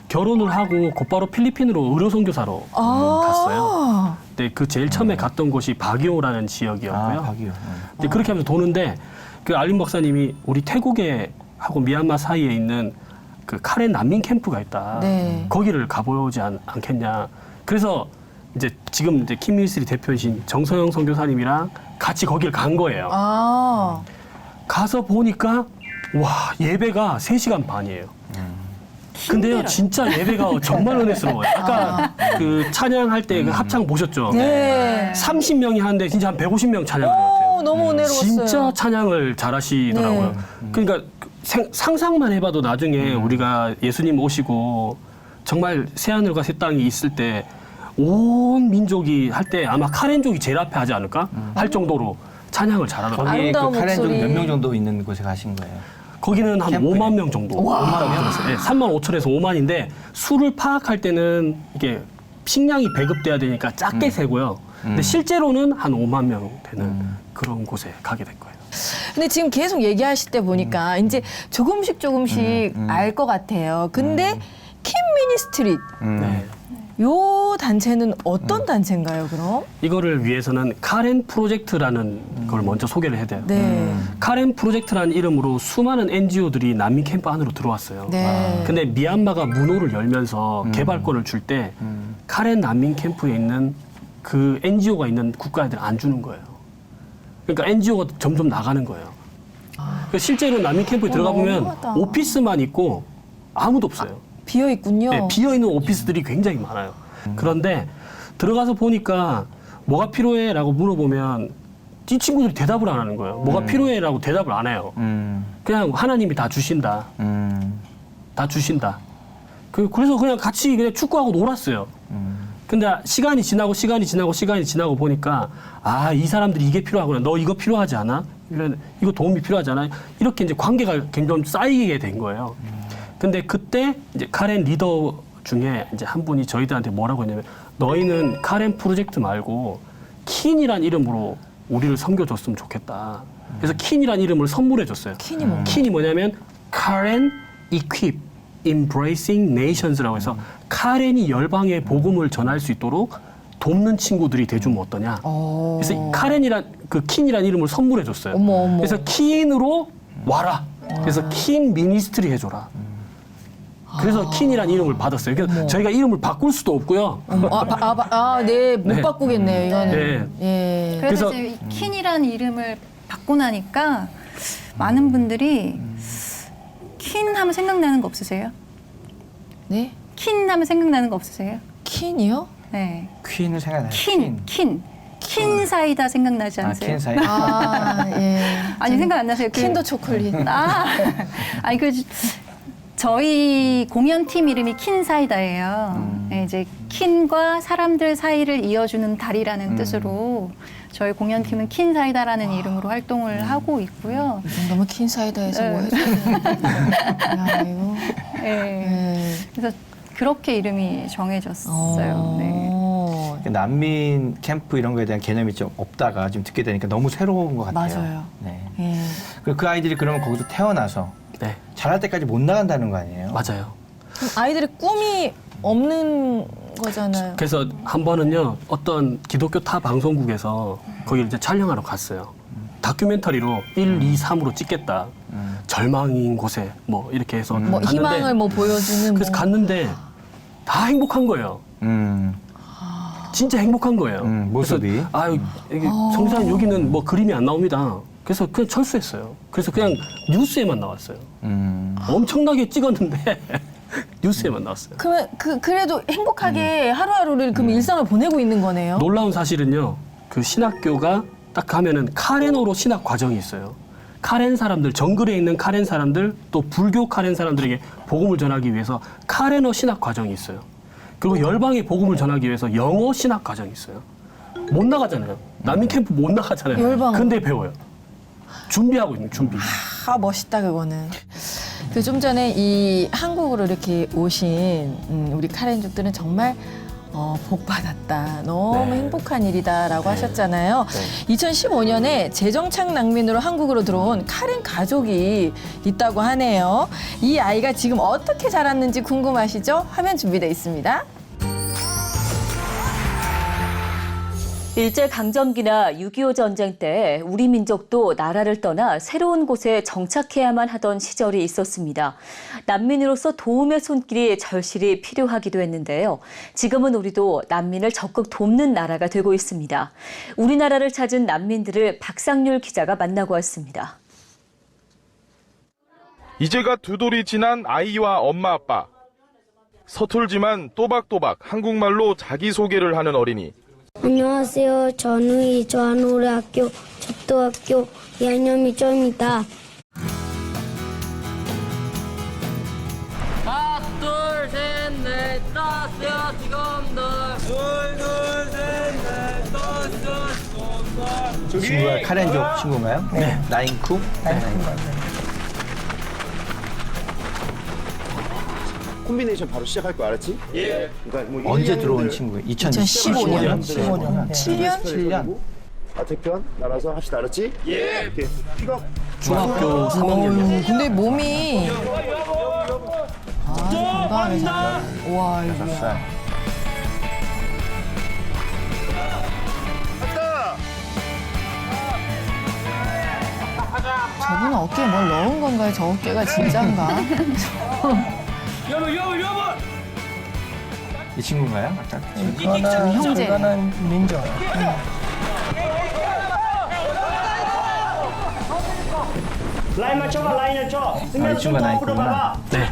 결혼을 하고 곧바로 필리핀으로 의료선교사로 갔어요. 근데 그 제일 처음에 갔던 곳이 바기오라는 지역이었고요. 바기오. 근데 그렇게 하면서 도는데 그 알림 박사님이 우리 태국에 하고 미얀마 사이에 있는 그 카렌 난민 캠프가 있다. 네. 거기를 가보지 않겠냐. 그래서 이제 지금 이제 킴밀스리 대표이신 정서영 선교사님이랑 같이 거기를 간 거예요. 가서 보니까 와 예배가 3시간 반이에요. 근데요 진짜 예배가 정말 은혜스러워요. 아까 그 찬양할 때 그 합창 보셨죠? 네. 30명이 하는데 진짜 한 150명 찬양을 해요. 너무 은혜로웠어요. 진짜 찬양을 잘하시더라고요. 그러니까 상상만 해봐도 나중에 우리가 예수님 오시고 정말 새하늘과 새 땅이 있을 때 온 민족이 할 때 아마 카렌족이 제일 앞에 하지 않을까 할 정도로 찬양을 잘하더라고요. 거기 그 아름다운 카렌족이 목소리. 몇 명 정도 있는 곳에 가신 거예요? 거기는 한 캠프에. 5만 명 정도. 5만 명 들었어요. 네, 3만 5천에서 5만인데 수를 파악할 때는 이게 식량이 배급돼야 되니까 작게 세고요. 근데 실제로는 한 5만 명 되는 그런 곳에 가게 될 거예요. 근데 지금 계속 얘기하실 때 보니까 이제 조금씩 알 것 같아요. 근데 킴 미니스트리 네. 요 단체는 어떤 단체인가요, 그럼? 이거를 위해서는 카렌 프로젝트라는 걸 먼저 소개를 해야 돼요. 네. 카렌 프로젝트라는 이름으로 수많은 NGO들이 난민 캠프 안으로 들어왔어요. 네. 근데 미얀마가 문호를 열면서 개발권을 줄 때 카렌 난민 캠프에 있는 그 NGO가 있는 국가애들 안 주는 거예요. 그러니까 NGO가 점점 나가는 거예요. 그러니까 실제로 난민 캠프에 들어가 보면 너무하다. 오피스만 있고 아무도 없어요. 비어 있군요. 네, 비어있는 오피스들이 굉장히 많아요. 그런데 들어가서 보니까 뭐가 필요해?라고 물어보면 이 친구들이 대답을 안 하는 거예요. 뭐가 필요해?라고 대답을 안 해요. 그냥 하나님이 다 주신다. 다 주신다. 그래서 그냥 같이 그냥 축구하고 놀았어요. 근데 시간이 지나고 보니까 아, 이 사람들이 이게 필요하구나. 너 이거 필요하지 않아? 이거 도움이 필요하지 않아? 이렇게 이제 관계가 굉장히 쌓이게 된 거예요. 근데 그때 이제 카렌 리더 중에 이제 한 분이 저희들한테 뭐라고 했냐면 너희는 카렌 프로젝트 말고 킨이란 이름으로 우리를 섬겨줬으면 좋겠다. 그래서 킨이란 이름을 선물해 줬어요. 킨이 뭔가요? 킨이 뭐냐면 카렌 Equip Embracing Nations라고 해서 카렌이 열방에 복음을 전할 수 있도록 돕는 친구들이 돼주면 어떠냐. 그래서 이 카렌이란 그 킨이란 이름을 선물해 줬어요. 어머. 그래서 킨으로 와라. 그래서 킨 미니스트리 해줘라. 그래서 킨이란 이름을 받았어요. 그래서 저희가 이름을 바꿀 수도 없고요. 네, 못 네. 바꾸겠네요, 이거는. 네. 예. 그래서 그래서- 이제 이 킨이라는 이름을 받고 나니까 많은 분들이 킨 하면 생각나는 거 없으세요? 네? 킨 하면 생각나는 거 없으세요? 킨이요? 네. 퀸을 생각나요. 킨 사이다 생각나지 않으세요? 퀸 사이. 아, 예. 아니 생각 안 나세요? 킨더 초콜릿. 아니 저희 공연팀 이름이 킨 사이다예요. 네, 이제 킨과 사람들 사이를 이어주는 달이라는 뜻으로 저희 공연팀은 킨 사이다라는 이름으로 활동을 하고 있고요. 이 정도면 킨 사이다에서 뭐 네. 해줘야 되는데. 야, 이거. 네. 네. 그래서 그렇게 이름이 정해졌어요. 네. 난민 캠프 이런 거에 대한 개념이 좀 없다가 지금 듣게 되니까 너무 새로운 것 같아요. 맞아요. 네. 예. 그리고 그 아이들이 그러면 거기서 태어나서 네, 자랄 때까지 못 나간다는 거 아니에요? 맞아요. 그럼 아이들의 꿈이 없는 거잖아요. 그래서 한 번은요, 어떤 기독교 타 방송국에서 거기를 이제 촬영하러 갔어요. 다큐멘터리로 1, 2, 3으로 찍겠다. 절망인 곳에 뭐 이렇게 해서 뭐 갔는데 희망을 뭐 보여주는 그래서 뭐. 갔는데 다 행복한 거예요. 진짜 행복한 거예요. 모습이. 그래서 이게 성사님 여기는 뭐 그림이 안 나옵니다. 그래서 그냥 철수했어요. 그래서 그냥 뉴스에만 나왔어요. 엄청나게 찍었는데 뉴스에만 나왔어요. 그러면 그래도 행복하게 하루하루를 그럼 일상을 보내고 있는 거네요. 놀라운 사실은요, 그 신학교가 딱 가면은 카렌어로 신학 과정이 있어요. 카렌 사람들, 정글에 있는 카렌 사람들, 또 불교 카렌 사람들에게 복음을 전하기 위해서 카렌어 신학 과정이 있어요. 그리고 열방에 복음을 전하기 위해서 영어 신학 과정이 있어요. 못 나가잖아요. 난민 캠프 못 나가잖아요. 열방으로. 근데 배워요. 준비하고 있는 준비. 아, 멋있다, 그거는. 그 좀 전에 이 한국으로 이렇게 오신 우리 카렌족들은 정말 복 받았다. 너무 네. 행복한 일이다라고 하셨잖아요. 2015년에 재정착 난민으로 한국으로 들어온 카렌 가족이 있다고 하네요. 이 아이가 지금 어떻게 자랐는지 궁금하시죠? 화면 준비되어 있습니다. 일제강점기나 6.25 전쟁 때 우리 민족도 나라를 떠나 새로운 곳에 정착해야만 하던 시절이 있었습니다. 난민으로서 도움의 손길이 절실히 필요하기도 했는데요. 지금은 우리도 난민을 적극 돕는 나라가 되고 있습니다. 우리나라를 찾은 난민들을 박상률 기자가 만나고 왔습니다. 이제가 두 돌이 지난 아이와 엄마 아빠. 서툴지만 또박또박 한국말로 자기소개를 하는 어린이. 안녕하세요. 저는 이조한노래학교 접도학교 2학년 미조입니다. 하나, 둘, 셋, 넷, 다섯, 여섯, 일곱, 친구가 카렌족 친구인가요? 네. 나인쿠? 콤비네이션 바로 시작할 거 알았지? 예. 그러니까 뭐 언제 1, 2학년들 들어온 친구예요? 2015년. 2015년. 7년? 대편 나눠서 합시다 알았지? 예. 이렇게 픽업. 중학교 3학년. 근데 몸이 건강하네 잘. 와 이거. 저분은 어깨에 뭘 넣은 건가요? 저 어깨가 진짠가? 이 친구인가요? 아까? 이거는 형제. 이거는 민조예요. 라인 맞춰봐, 라인을 쳐. 이 친구가 나인쿠구나. 네.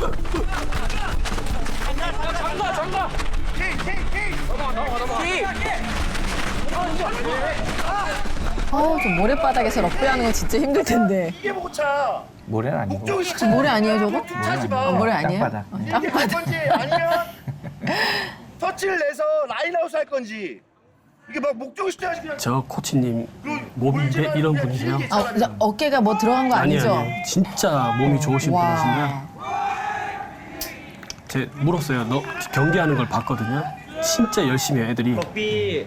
좀 모래바닥에서 럭비하는 건 진짜 힘들 텐데. 이게 못 차. 모래는 아니고. 저 모래 아니에요 저거? 차지 마. 모래 아니에요? 땅바닥. 이렇게 갈 건지 아니면 터치를 내서 라인아웃 할 건지 이게 막 목적이 쉽지 그냥. 저 코치님 몸이 이런 분이세요? 저 어깨가 뭐 들어간 거 아니죠? 아니에요. 진짜 몸이 좋으신 와. 분이신데 제 물었어요. 너 경기하는 걸 봤거든요. 진짜 열심히 해요, 애들이. 럭비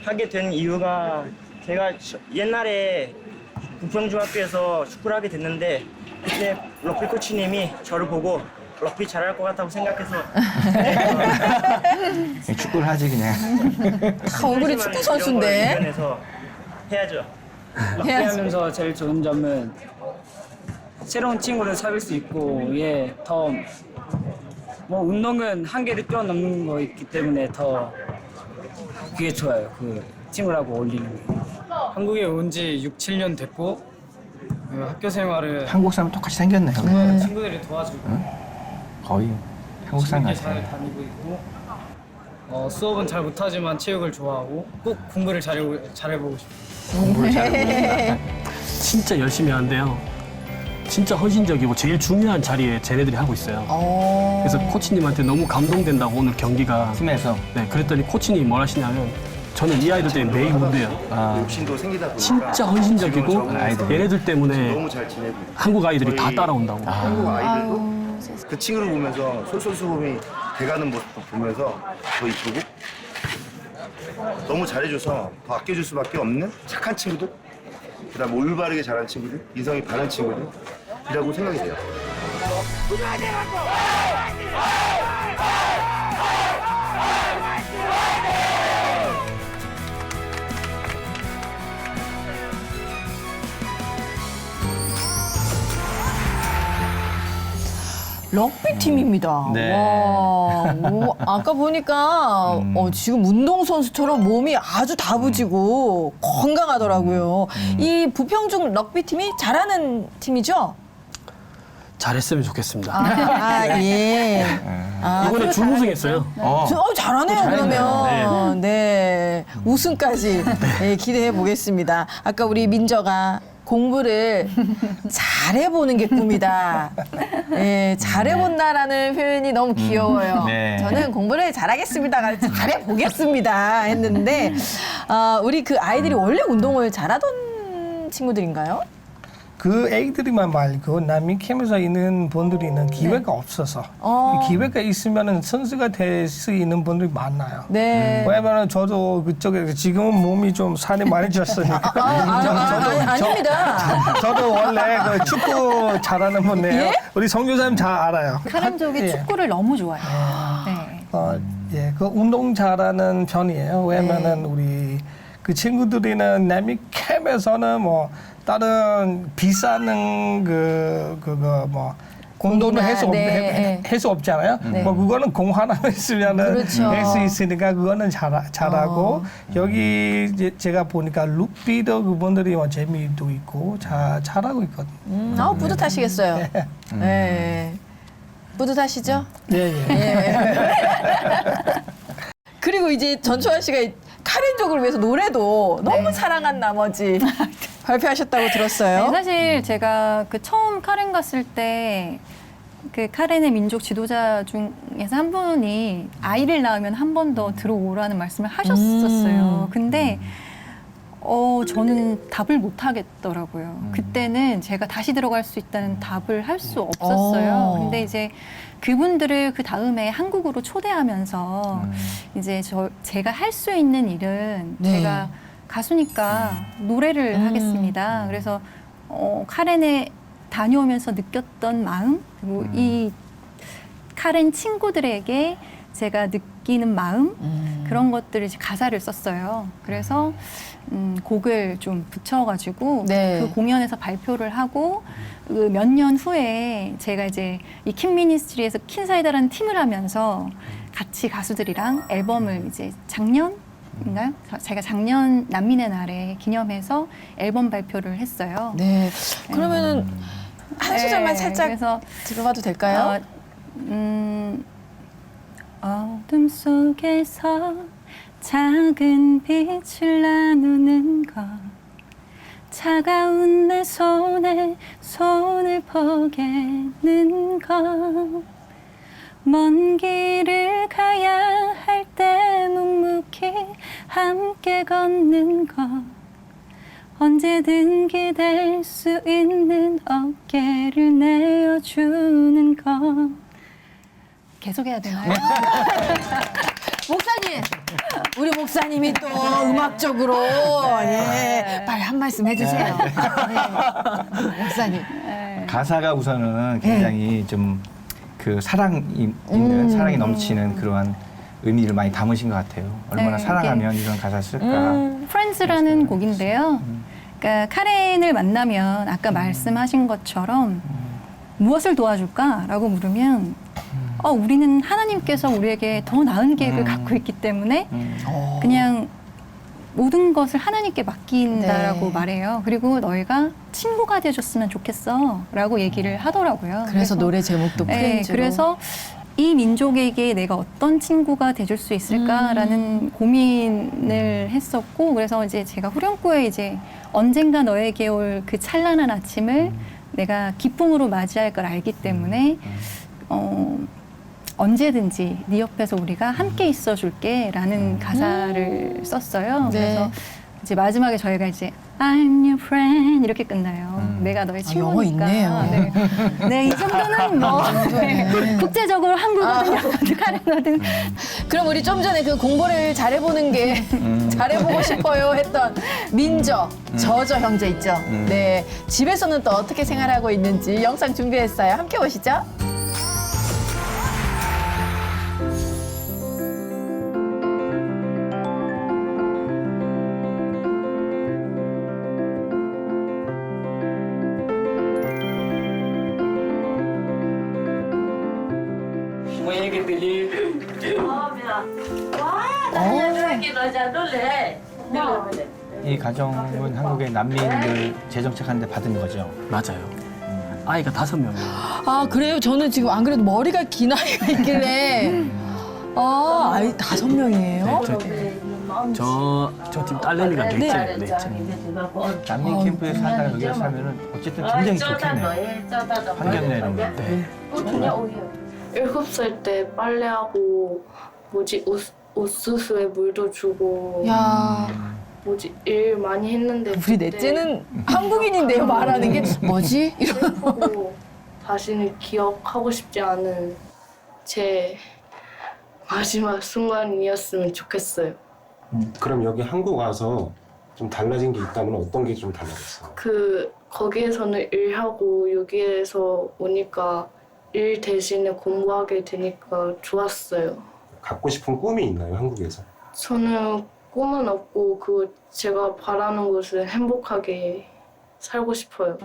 하게 된 이유가 제가 옛날에 부평중학교에서 축구를 하게 됐는데 그때 럭비 코치님이 저를 보고 럭비 잘할 것 같다고 생각해서 축구를 하지 그냥. 다 얼굴이 축구 선수인데. 이겨내서 해야죠. 해야지. 하면서 제일 좋은 점은 새로운 친구를 사귈 수 있고 더 뭐 운동은 한계를 뛰어넘는 거 있기 때문에 더 그게 좋아요. 그 친구라고 어울리는 게. 한국에 온 지 6, 7년 됐고 그 학교 생활을 한국 사람 똑같이 생겼네요. 친구들이 도와주고 거의 한국 사람 재밌게 같아요. 잘 다니고 있고 수업은 잘 못하지만 체육을 좋아하고 꼭 공부를 잘해보고 싶어요. 공부를 잘하고. 진짜 열심히 하는데요. 진짜 헌신적이고 제일 중요한 자리에 쟤네들이 하고 있어요. 그래서 코치님한테 너무 감동된다고 오늘 경기가. 팀에서. 네, 그랬더니 코치님이 뭘 하시냐면 저는 이 아이들 때문에 매일 운대요. 욕심도 생기다 보니까 진짜 헌신적이고 얘네들 때문에 너무 잘 지내고 한국 아이들이 다 따라온다고. 한국 아이들도 그 친구를 보면서 솔솔수범이 돼가는 모습도 보면서 더 이쁘고 너무 잘해줘서 더 아껴줄 수밖에 없는 착한 친구들, 그다음 올바르게 자란 친구들, 이성이 바른 친구들이라고 생각이 돼요. 럭비 팀입니다. 네. 와, 아까 보니까 지금 운동선수처럼 몸이 아주 다부지고 건강하더라고요. 이 부평중 럭비 팀이 잘하는 팀이죠? 잘했으면 좋겠습니다. 예. 이번에 준우승했어요. 잘하네요, 그러면. 네. 우승까지 기대해 보겠습니다. 아까 우리 민저가 공부를 잘해보는 게 꿈이다. 네, 잘해본다라는 표현이 너무 귀여워요. 네. 저는 공부를 잘하겠습니다. 잘해보겠습니다. 했는데, 우리 그 아이들이 원래 운동을 잘하던 친구들인가요? 그 애기들이만 말고 남미캠에서 있는 분들이는 기회가 없어서 기회가 있으면은 선수가 될 수 있는 분들이 많아요. 네. 왜냐면 저도 그쪽에 지금은 몸이 좀 살이 많이 쪘으니까. 아닙니다. 저도 원래 그 축구 잘하는 분이에요. 예? 우리 성교사님 잘 알아요. 카렌족이 예. 축구를 너무 좋아해요. 네. 예, 그 운동 잘하는 편이에요. 왜냐면은 우리 그 친구들이는 남미캠에서는 뭐 다른 비싼 그거 뭐 공도는 할 수 없잖아요. 뭐 그거는 공 하나만 있으면은 그렇죠. 할 수 있으니까 그거는 잘하고 여기 이제 제가 보니까 룩비도 그분들이 뭐 재미도 있고 잘하고 있거든요. 뿌듯하시겠어요. 네. 뿌듯하시죠? 예. 그리고 이제 전초아 씨가 카렌족을 위해서 노래도 너무 사랑한 나머지 발표하셨다고 들었어요. 네, 사실 제가 그 처음 카렌 갔을 때 그 카렌의 민족 지도자 중에서 한 분이 아이를 낳으면 한 번 더 들어오라는 말씀을 하셨었어요. 근데 저는 답을 못 하겠더라고요. 그때는 제가 다시 들어갈 수 있다는 답을 할 수 없었어요. 근데 이제 그분들을 그 다음에 한국으로 초대하면서 이제 제가 할 수 있는 일은 네. 제가 가수니까 노래를 하겠습니다. 그래서 카렌에 다녀오면서 느꼈던 마음, 그리고 이 카렌 친구들에게 제가 느끼는 마음, 그런 것들을 이제 가사를 썼어요. 그래서 곡을 좀 붙여가지고 네. 그 공연에서 발표를 하고 그 몇 년 후에 제가 이제 이 킨 미니스트리에서 킨사이다라는 팀을 하면서 같이 가수들이랑 앨범을 이제 작년인가요? 제가 작년 난민의 날에 기념해서 앨범 발표를 했어요. 네. 그러면은 한 소절만 살짝 그래서 들어봐도 될까요? 어둠 속에서 작은 빛을 나누는 것, 차가운 내 손에 손을 포개는 것, 먼 길을 가야 할 때 묵묵히 함께 걷는 것, 언제든 기댈 수 있는 어깨를 내어주는 것. 계속해야 되나요? 목사님, 우리 목사님이 또 음악적으로 빨리 한 말씀 해주세요. 네. 목사님. 가사가 우선은 굉장히 좀 그 사랑이 있는 사랑이 넘치는 그러한 의미를 많이 담으신 것 같아요. 얼마나 네, 사랑하면 이런 가사를 쓸까. 프렌즈라는 곡인데요. 그러니까 카렌을 만나면 아까 말씀하신 것처럼 무엇을 도와줄까라고 물으면 우리는 하나님께서 우리에게 더 나은 계획을 갖고 있기 때문에 그냥 모든 것을 하나님께 맡긴다라고 네. 말해요. 그리고 너희가 친구가 돼줬으면 좋겠어라고 얘기를 하더라고요. 그래서 노래 제목도 프렌즈로. 그래서 이 민족에게 내가 어떤 친구가 돼줄 수 있을까라는 고민을 했었고, 그래서 이제 제가 후렴구에 이제 언젠가 너에게 올 그 찬란한 아침을 내가 기쁨으로 맞이할 걸 알기 때문에 언제든지 네 옆에서 우리가 함께 있어줄게라는 가사를 썼어요. 네. 그래서 이제 마지막에 저희가 이제 I'm your friend 이렇게 끝나요. 내가 너의 친구니까. 영어 있네요. 네. 네, 이 정도는 뭐 국제적으로 한국어든 카렌어든. 그럼 우리 좀 전에 그 공부를 잘해보는 게 잘해보고 싶어요 했던 민저, 저저 형제 있죠. 네, 집에서는 또 어떻게 생활하고 있는지 영상 준비했어요. 함께 보시죠. 이 가정은 한국의 난민들 재정착하는데 받은 거죠? 맞아요. 아이가 5명이에요. 아, 그래요? 저는 지금 안 그래도 머리가 긴 아이가 있길래. 아이 5명이에요? 저 지금 딸내미가 넷째예요, 넷째. 난민 캠프에 살다가 여기 살면은 어쨌든 굉장히 좋겠네요. 환경 내는 거. 네. 7살 때 빨래하고 옥수수에 물도 주고 야. 일 많이 했는데 우리 넷째는 한국인인데요, 말하는 게 뭐지? 슬프고 다시는 기억하고 싶지 않은 제 마지막 순간이었으면 좋겠어요. 그럼 여기 한국 와서 좀 달라진 게 있다면 어떤 게 좀 달라졌어요? 거기에서는 일하고 여기에서 오니까 일 대신에 공부하게 되니까 좋았어요. 갖고 싶은 꿈이 있나요, 한국에서? 저는 꿈은 없고 제가 바라는 것은 행복하게 살고 싶어요.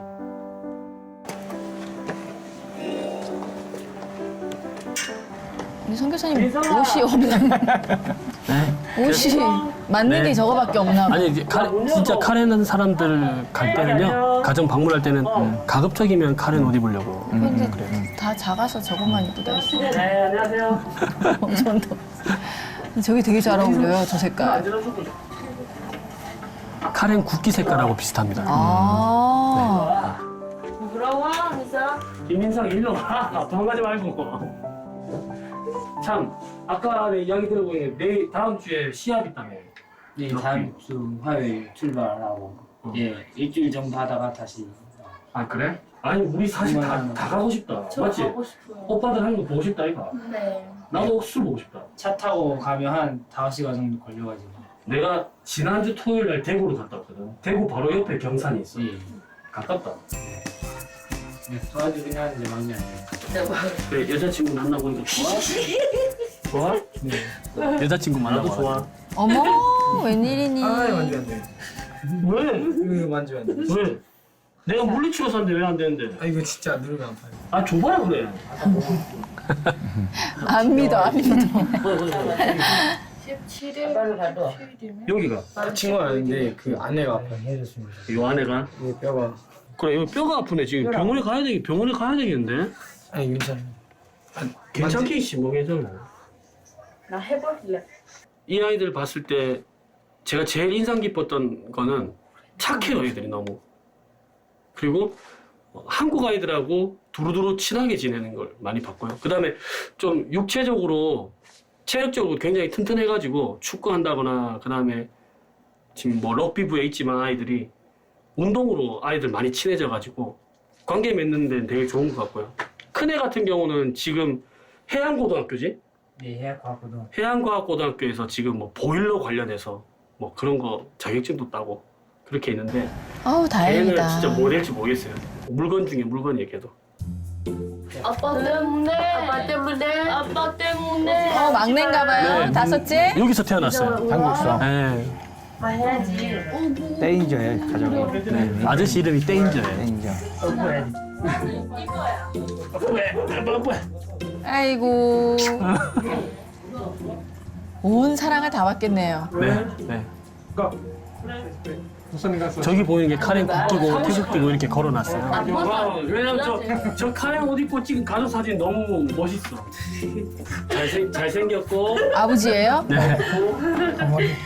우리 선교사님 옷이 없나? 옷이 맞는 게 저거밖에 없나 봐. 아니 이제 진짜 카렌 사람들 갈 때는요, 가정 방문할 때는 가급적이면 카렌 옷 입으려고. 근데 다 작아서 저것만 입고 다니시네. 네, 안녕하세요. 저게 되게 잘 어울려요, 저 색깔. 카렌 국기 색깔하고 비슷합니다. 아. 부러워, 김민상 일로 와. 도망가지 말고. 참 아까 내 이야기 들어보니 내일 다음 주에 시합 있다며. 네, 다음 주 화요일 출발하고 예 일주일 정도 하다가 다시. 아 그래? 아니 우리 사실 다 가고 싶다. 저 맞지? 가고 싶어요. 오빠들 하는 거 보고 싶다 이거. 네. 나도 술 보고 싶다. 차 타고 가면 한 5시간 정도 걸려가지고. 내가 지난주 토요일 날 대구를 갔다 왔거든. 대구 바로 옆에 경산이 있어. 가깝다. 네, 도와주긴 하는데 막내 아니에요. 그래 여자친구 만나보니까 좋아? 좋아? 네. 여자친구 만나고 좋아. 어머, 웬일이니? 만지면 안 돼. 왜? 이거 만지면 안 돼. 왜? 내가 물리치료 샀는데 왜 안 되는데? 아 이거 진짜 누르면 아파요. 아 줘봐야 그래. 안 믿어, 안 믿어. 17일. 여기가 친구가 아닌데 그 아내가 아파요. 해줬습니다. 요 안에가 이 뼈가. 그래 이거 뼈가 아프네 지금 병원에 가야 되겠는데? 아니 괜찮아요. 괜찮긴 씨 뭐 괜찮아. 나 해볼래. 이 아이들 봤을 때 제가 제일 인상 깊었던 거는 착해요 애들이 너무. 그리고 한국 아이들하고 두루두루 친하게 지내는 걸 많이 봤고요. 그 다음에 좀 육체적으로 체력적으로 굉장히 튼튼해가지고 축구한다거나 그 다음에 지금 뭐 럭비부에 있지만 아이들이 운동으로 아이들 많이 친해져가지고 관계 맺는 데는 되게 좋은 것 같고요. 큰애 같은 경우는 지금 해양고등학교지? 네, 해양과학고등학교. 해양과학고등학교에서 지금 뭐 보일러 관련해서 뭐 그런 거 자격증도 따고 그렇게 있는데 아우, 걔는 다행이다. 진짜 뭐 될지 모르겠어요. 물건 중에 물건이에요, 걔도. 아빠 때문에. 아빠 때문에. 아빠 때문에. 막내인가 봐요. 네. 다섯째? 여기서 태어났어요. 한국서. 네. 해야지. 떼인저예요, 가족이. 네. 아저씨 이름이 떼인저예요. 떼인저. 아이고. 온 사랑을 다 받겠네요. 네. 네. 저기 보이는 게 카렌 국기고 태극기고 이렇게 걸어놨어요. 왜냐면 저 카렌 옷 입고 찍은 가족 사진 너무 멋있어. 잘생겼고. 아버지예요? 네.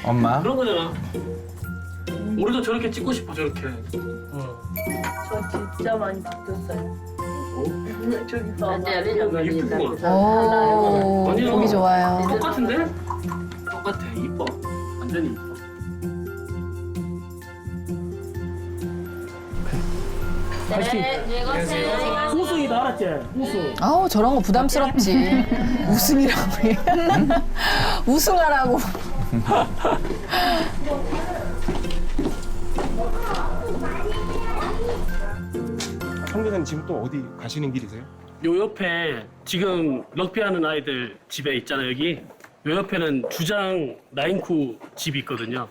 엄마. 그런 거잖아. 우리도 저렇게 찍고 싶어 저렇게. 저 진짜 많이 바뀌었어요. 저기 봐. 이쁘구만. 오, 아니야. 보기 좋아요. 똑같은데? 똑같아. 이뻐. 완전히 이뻐. 화이팅! 우승이다 알았지? 우승. 아우, 저런 거 부담스럽지. 우승이라고 해. 우승하라고. 성교사님 지금 또 어디 가시는 길이세요? 요 옆에 지금 럭비 하는 아이들 집에 있잖아요 여기. 요 옆에는 주장 라인쿠 집이 있거든요.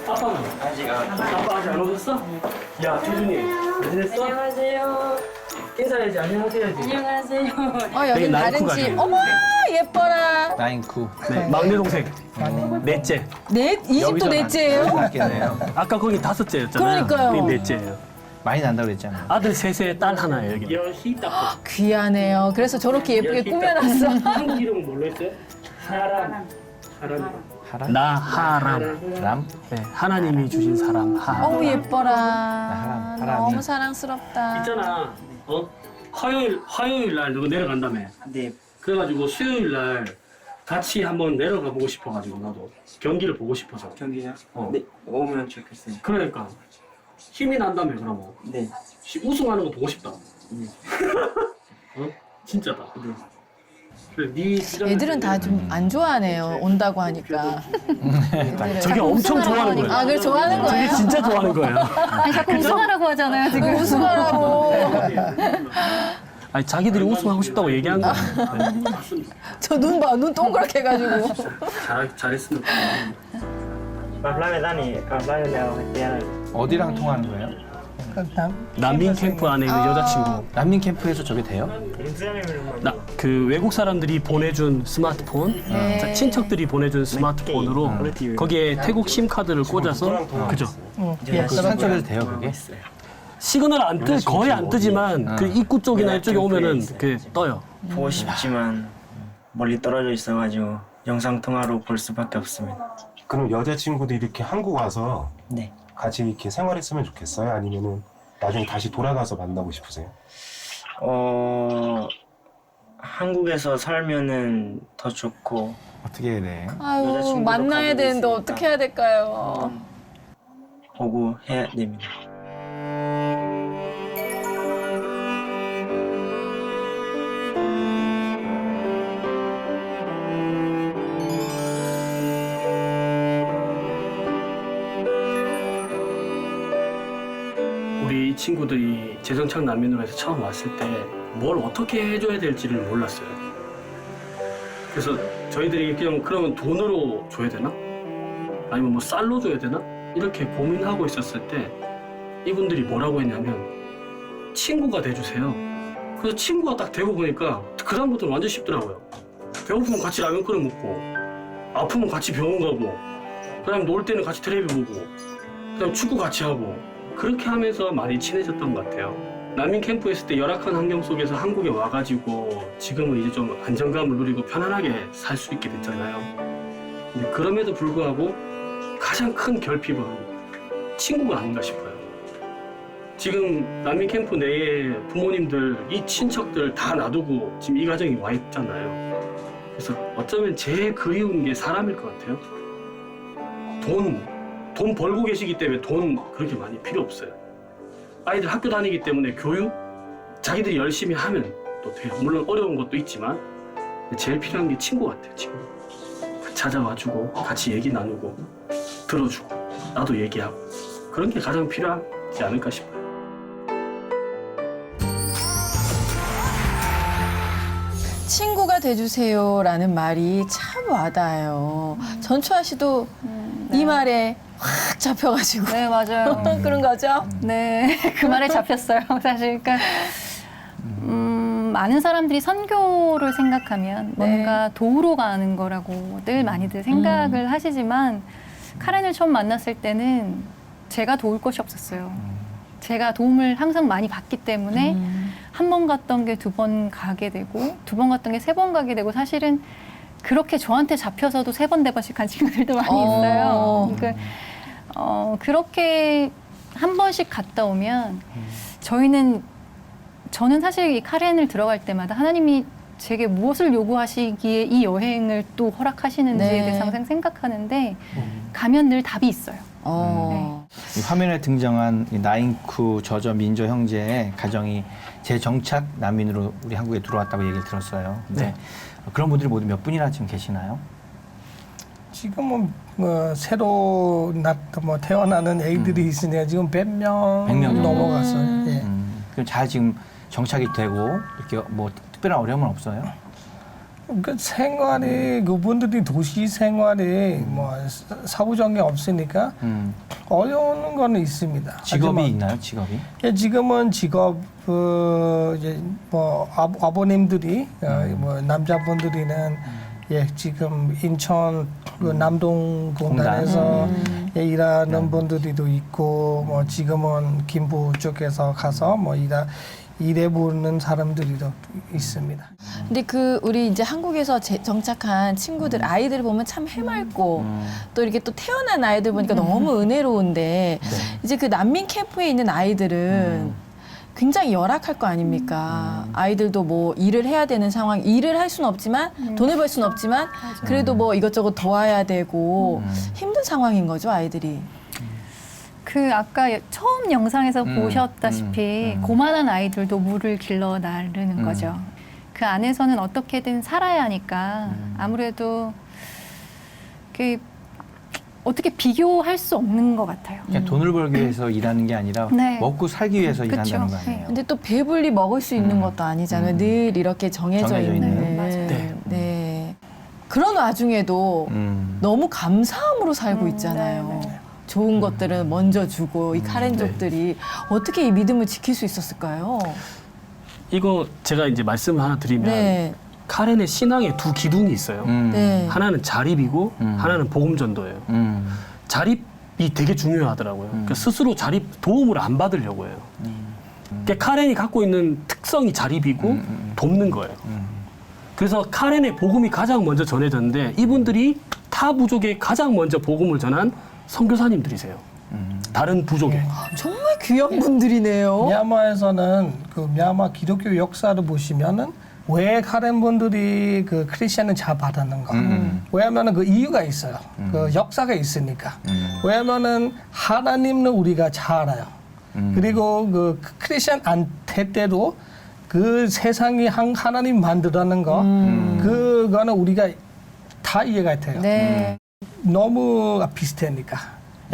아빠는? 아빠 아직 안 오셨어? 야 태준이 잘 지냈어? 안녕하세요. 인사해야지 안녕하세요 해야지. 안녕하세요. 여기 되게 다른 나이쿠가 집. 돼. 어머, 예뻐라. 나인쿠. 네, 막내 동생 넷째. 이 집도 넷째예요? 낫겠네요. 아까 거기 다섯째였잖아요. 그러니까요. 우리 넷째예요. 많이 난다고 그랬잖아. 아들 셋에 딸 하나예요 여기. 귀하네요. 그래서 저렇게 예쁘게 꾸며놨어. 한국 이름은 뭘로 했어요? 하람. 하람? 나하람. 람? 네, 하나님이 주신 사람 하람. 어우, 예뻐라. 하람이. 너무 사랑스럽다. 있잖아. 화요일 날 누구 내려간다며. 네. 그래가지고 수요일 날 같이 한번 내려가 보고 싶어가지고 나도 경기를 보고 싶어서. 경기장? 어. 네. 오면 좋겠어요. 그러니까 힘이 난다며 그러면. 네. 우승하는 거 보고 싶다. 네. 어? 진짜다. 네. 그래, 네 주장. 애들은 다 좀 안 좋아하네요. 온다고 하니까. 애들은 저게 자꾸 엄청 우승하라고 좋아하는 하니까. 거예요. 아, 그걸 좋아하는 거예요? 저게 진짜 좋아하는 거예요. 아니 자꾸 우승하라고 하잖아요 지금. 우승하라고. 아니 자기들이 우승하고 싶다고 얘기한 거예요. 네. 저 눈 봐. 눈 동그랗게 해가지고. 잘했습니다. 어디랑 통하는 거예요? 난민 캠프 안에 있는 여자친구. 난민 캠프에서 저게 돼요? 그 외국 사람들이 보내준 스마트폰, 네. 친척들이 보내준 스마트폰으로 거기에 태국 심 카드를 꽂아서 그죠? 그 산쪽에서 돼요, 그게? 시그널 거의 안 뜨지만 그 입구 쪽이나 이쪽에 오면은 그 떠요. 보고 싶지만 멀리 떨어져 있어가지고 영상 통화로 볼 수밖에 없습니다. 그럼 여자친구도 이렇게 한국 와서 네. 같이 이렇게 생활했으면 좋겠어요? 아니면은 나중에 다시 돌아가서 만나고 싶으세요? 한국에서 살면은 더 좋고. 어떻게 해야 돼? 아유, 여자친구도 만나야 가지고 되는데 있으니까. 어떻게 해야 될까요? 보고 해야 됩니다. 우리 친구들이 재정착 난민으로 해서 처음 왔을 때 뭘 어떻게 해줘야 될지를 몰랐어요. 그래서 저희들이 그냥 그러면 돈으로 줘야 되나? 아니면 뭐 쌀로 줘야 되나? 이렇게 고민하고 있었을 때 이분들이 뭐라고 했냐면 친구가 돼주세요. 그래서 친구가 딱 되고 보니까 그 다음부터는 완전 쉽더라고요. 배고프면 같이 라면 끓여 먹고, 아프면 같이 병원 가고, 그다음에 놀 때는 같이 텔레비 보고, 그다음 축구 같이 하고, 그렇게 하면서 많이 친해졌던 것 같아요. 난민 캠프에 있을 때 열악한 환경 속에서 한국에 와가지고 지금은 이제 좀 안정감을 누리고 편안하게 살 수 있게 됐잖아요. 근데 그럼에도 불구하고 가장 큰 결핍은 친구가 아닌가 싶어요. 지금 난민 캠프 내에 부모님들, 이 친척들 다 놔두고 지금 이 가정이 와 있잖아요. 그래서 어쩌면 제일 그리운 게 사람일 것 같아요. 돈 벌고 계시기 때문에 돈 그렇게 많이 필요 없어요. 아이들 학교 다니기 때문에 교육, 자기들이 열심히 하면 또 돼요. 물론 어려운 것도 있지만 제일 필요한 게 친구 같아요, 친구. 찾아와주고 같이 얘기 나누고 들어주고 나도 얘기하고 그런 게 가장 필요하지 않을까 싶어요. 친구가 돼주세요라는 말이 참 와닿아요. 전추아 씨도 이 말에 확 잡혀가지고. 네, 맞아요. 그런 거죠? 네, 그 말에 잡혔어요. 사실, 그러니까 많은 사람들이 선교를 생각하면 뭔가 도우러 가는 거라고 늘 많이들 생각을 하시지만 카렌을 처음 만났을 때는 제가 도울 것이 없었어요. 제가 도움을 항상 많이 받기 때문에 한 번 갔던 게 두 번 가게 되고 두 번 갔던 게 세 번 가게 되고 사실은 그렇게 저한테 잡혀서도 세 번, 네 번씩 간 친구들도 많이 있어요. 그러니까 그렇게 한 번씩 갔다 오면 저는 사실 이 카렌을 들어갈 때마다 하나님이 제게 무엇을 요구하시기에 이 여행을 또 허락하시는지에 대해서 항상 생각하는데 가면 늘 답이 있어요. 이 화면에 등장한 이 나인쿠 저저 민조 형제의 가정이 재정착 난민으로 우리 한국에 들어왔다고 얘기를 들었어요. 근데 그런 분들이 모두 몇 분이나 지금 계시나요? 지금은 새로 태어나는 애들이 있으니까 지금 100명 넘어갔어요. 예. 그럼 잘 지금 정착이 되고 이렇게 뭐 특별한 어려움은 없어요? 그 생활이 그분들이 도시 생활이 뭐 사부적인 게 없으니까 어려운 거는 있습니다. 직업이 하지만, 있나요? 직업이? 예, 지금은 직업 이제 뭐 아버님들이 뭐 남자분들이는 예 지금 인천 그 남동공단에서 예, 일하는 분들도 있고 뭐 지금은 김포 쪽에서 가서 뭐 일해 보는 사람들도 있습니다. 근데 우리 이제 한국에서 정착한 친구들 아이들 보면 참 해맑고 또 이렇게 또 태어난 아이들 보니까 너무 은혜로운데 이제 그 난민 캠프에 있는 아이들은 굉장히 열악할 거 아닙니까? 아이들도 뭐 일을 해야 되는 상황, 일을 할 수는 없지만 돈을 벌 수는 없지만 그래도 뭐 이것저것 도와야 되고 힘든 상황인 거죠, 아이들이. 그 아까 처음 영상에서 보셨다시피 고만한 아이들도 물을 길러 나르는 거죠. 그 안에서는 어떻게든 살아야 하니까 아무래도 어떻게 비교할 수 없는 것 같아요. 그냥 돈을 벌기 위해서 일하는 게 아니라 먹고 살기 위해서 일한다는 거 아니에요? 근데 또 배불리 먹을 수 있는 것도 아니잖아요. 늘 이렇게 정해져 있는. 네. 그런 와중에도 너무 감사함으로 살고 있잖아요. 좋은 것들은 먼저 주고 이 카렌족들이 어떻게 이 믿음을 지킬 수 있었을까요? 이거 제가 이제 말씀을 하나 드리면 카렌의 신앙에 두 기둥이 있어요. 하나는 자립이고 하나는 복음 전도예요. 자립이 되게 중요하더라고요. 그러니까 스스로 자립 도움을 안 받으려고 해요. 그러니까 카렌이 갖고 있는 특성이 자립이고 돕는 거예요. 그래서 카렌의 복음이 가장 먼저 전해졌는데 이분들이 타 부족에 가장 먼저 복음을 전한 선교사님들이세요. 다른 부족에. 정말 귀한 분들이네요. 미얀마에서는 그 미얀마 기독교 역사를 보시면은 왜 카렌 분들이 그 크리스천을 잘 받았는가? 왜냐면은 그 이유가 있어요. 그 역사가 있으니까. 왜냐면은 하나님을 우리가 잘 알아요. 그리고 그 크리스천 안테때도 그 세상이 하나님 만들었는 거, 그거는 우리가 다 이해가 돼요. 네. 너무 비슷하니까.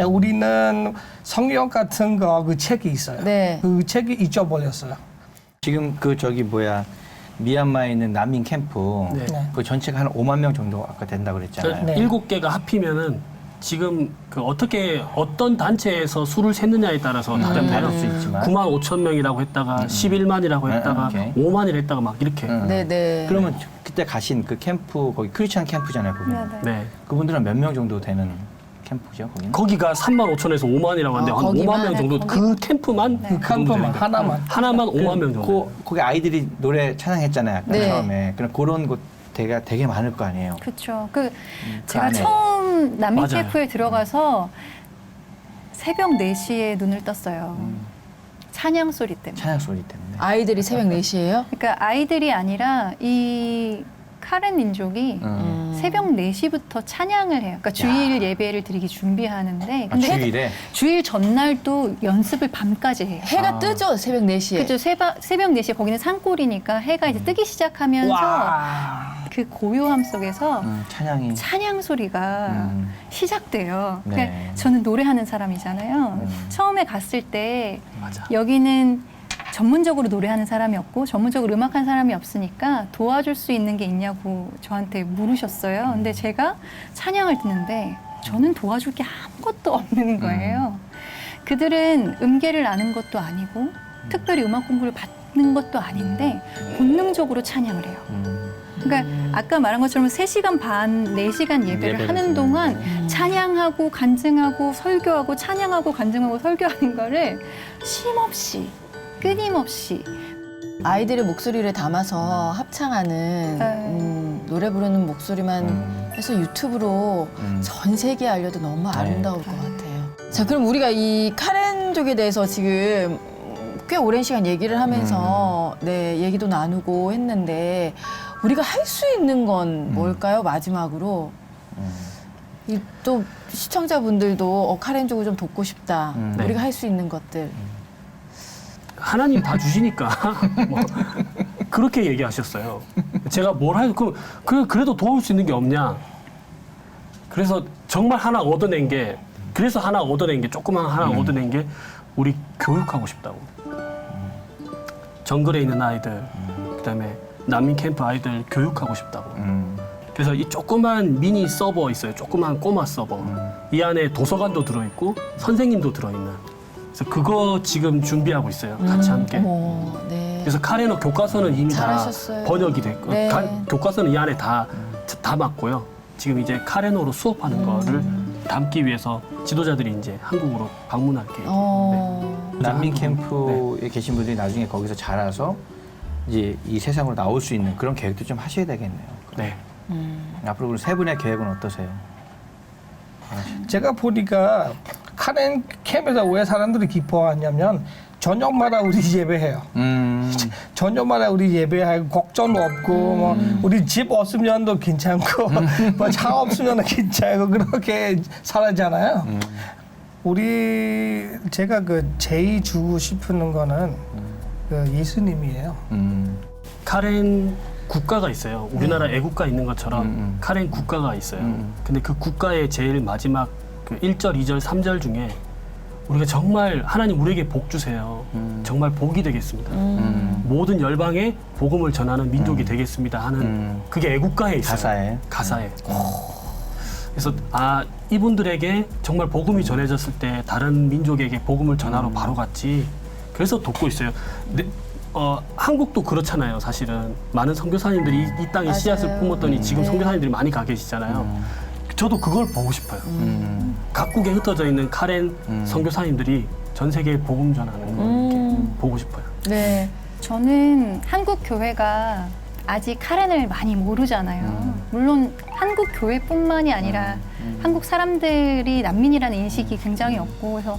우리는 성경 같은 거 그 책이 있어요. 네. 그 책이 잊어버렸어요. 지금 그 저기 뭐야 미얀마에 있는 난민 캠프 네. 그 전체가 한 5만 명 정도 아까 된다 그랬잖아요. 네. 7개가 합히면은 지금 그 어떤 단체에서 수를 셌느냐에 따라서 다른데요. 수 있지만 9만 5천 명이라고 했다가 11만이라고 했다가 오케이. 5만이라고 했다가 막 이렇게. 네네. 그러면 그때 가신 그 캠프 거기 크리스찬 캠프잖아요. 거기. 네. 그분들은 몇 명 정도 되는 캠프죠? 거기는? 거기가 3만 5천에서 5만이라고 하는데 한 거기만? 5만 명 정도 그 캠프만 그 캠프만 하나만. 하나만 5만 명 정도. 거기 아이들이 노래 찬양했잖아요. 아까 네. 처음에. 그런 곳 되게 많을 거 아니에요. 그렇죠. 제가 안에. 처음 난민 맞아요. 캠프에 들어가서 새벽 4시에 눈을 떴어요. 찬양 소리 때문에. 찬양 소리 때문에. 아이들이 새벽 4시에요? 그러니까 아이들이 아니라 이 카렌 민족이 새벽 4시부터 찬양을 해요. 그러니까 주일 예배를 드리기 준비하는데 아, 주일에? 주일 전날도 연습을 밤까지 해요. 해가 뜨죠, 새벽 4시에. 그죠. 새벽 4시에 거기는 산골이니까 해가 이제 뜨기 시작하면서 그 고요함 속에서 찬양이. 찬양 소리가 시작돼요. 네. 그러니까 저는 노래하는 사람이잖아요. 처음에 갔을 때 맞아. 여기는 전문적으로 노래하는 사람이 없고 전문적으로 음악하는 사람이 없으니까 도와줄 수 있는 게 있냐고 저한테 물으셨어요. 근데 제가 찬양을 듣는데 저는 도와줄 게 아무것도 없는 거예요. 그들은 음계를 아는 것도 아니고 특별히 음악 공부를 받는 것도 아닌데 본능적으로 찬양을 해요. 그러니까 아까 말한 것처럼 3시간 반, 4시간 예배를 하는 동안 찬양하고 간증하고 설교하고 찬양하고 간증하고 설교하는 거를 쉼없이 끊임없이 아이들의 목소리를 담아서 합창하는 노래 부르는 목소리만 해서 유튜브로 전 세계에 알려도 너무 아름다울 것 같아요. 자, 그럼 우리가 이 카렌족에 대해서 지금 꽤 오랜 시간 얘기를 하면서 네, 얘기도 나누고 했는데 우리가 할 수 있는 건 뭘까요? 마지막으로 이 또 시청자분들도 카렌족을 좀 돕고 싶다. 네. 우리가 할 수 있는 것들. 하나님 봐주시니까 뭐 그렇게 얘기하셨어요. 제가 뭘 할, 그래도 도울 수 있는 게 없냐. 그래서 정말 하나 얻어낸 게, 조그만 하나 얻어낸 게 우리 교육하고 싶다고. 정글에 있는 아이들, 그다음에 난민 캠프 아이들 교육하고 싶다고. 그래서 이 조그만 미니 서버 있어요. 조그만 꼬마 서버. 이 안에 도서관도 들어있고 선생님도 들어있는. 그래서 그거 지금 준비하고 있어요. 같이 함께. 네. 그래서 카레노 교과서는 이미 잘하셨어요. 다 번역이 됐고 네. 교과서는 이 안에 다 맞고요. 지금 이제 카레노로 수업하는 거를 담기 위해서 지도자들이 이제 한국으로 방문할게요. 네. 난민 캠프에 계신 분들이 나중에 거기서 자라서 이제 이 세상으로 나올 수 있는 그런 계획도 좀 하셔야 되겠네요. 네. 앞으로 그럼 세 분의 계획은 어떠세요? 제가 보니까 카렌 캠프에서 왜 사람들이 기뻐하냐면 저녁마다 우리 예배해요. 저녁마다 우리 예배하고 걱정도 없고 뭐 우리 집 없으면도 괜찮고 뭐 차 없으면 괜찮고 그렇게 살았잖아요. 제가 제일 주고 싶은 거는 예수님이에요. 카렌 국가가 있어요. 우리나라 애국가 있는 것처럼 카렌 국가가 있어요. 근데 그 국가의 제일 마지막 그 1절, 2절, 3절 중에 우리가 정말 하나님 우리에게 복 주세요. 정말 복이 되겠습니다. 모든 열방에 복음을 전하는 민족이 되겠습니다 하는 그게 애국가에 있어요. 가사에. 그래서 이분들에게 정말 복음이 전해졌을 때 다른 민족에게 복음을 전하러 바로 갔지. 그래서 돕고 있어요. 근데 한국도 그렇잖아요. 사실은 많은 선교사님들이 이 땅에 씨앗을 품었더니 지금 선교사님들이 많이 가 계시잖아요. 저도 그걸 보고 싶어요. 각국에 흩어져 있는 카렌 선교사님들이 전 세계에 복음 전하는 걸 이렇게 보고 싶어요. 네. 저는 한국 교회가 아직 카렌을 많이 모르잖아요. 물론 한국 교회뿐만이 아니라 한국 사람들이 난민이라는 인식이 굉장히 없고, 그래서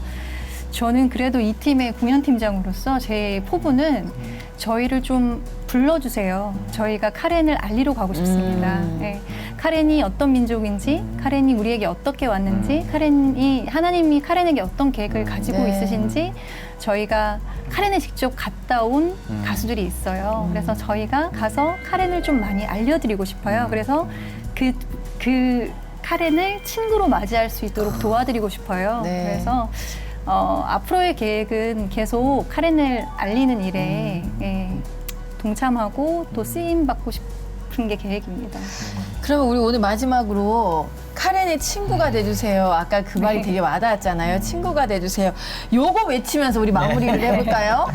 저는 그래도 이 팀의 공연팀장으로서 제 포부는 저희를 좀 불러주세요. 저희가 카렌을 알리러 가고 싶습니다. 네. 카렌이 어떤 민족인지, 카렌이 우리에게 어떻게 왔는지, 하나님이 카렌에게 어떤 계획을 가지고 있으신지 저희가 카렌에 직접 갔다 온 가수들이 있어요. 그래서 저희가 가서 카렌을 좀 많이 알려드리고 싶어요. 그래서 그 카렌을 친구로 맞이할 수 있도록 도와드리고 싶어요. 네. 그래서 앞으로의 계획은 계속 카렌을 알리는 일에 동참하고 또 쓰임 받고 싶은 게 계획입니다. 그러면 우리 오늘 마지막으로 카렌의 친구가 돼주세요. 아까 그 말이 되게 와닿았잖아요. 친구가 돼주세요. 요거 외치면서 우리 마무리를 해볼까요?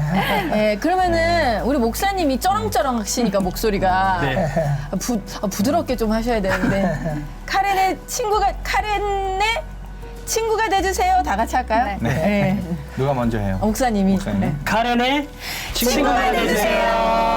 네, 그러면은 우리 목사님이 쩌렁쩌렁 하시니까 목소리가 부드럽게 좀 하셔야 되는데 카렌의 친구가 돼주세요. 다 같이 할까요? 네. 누가 먼저 해요? 목사님이. 카렌의 친구가 돼주세요.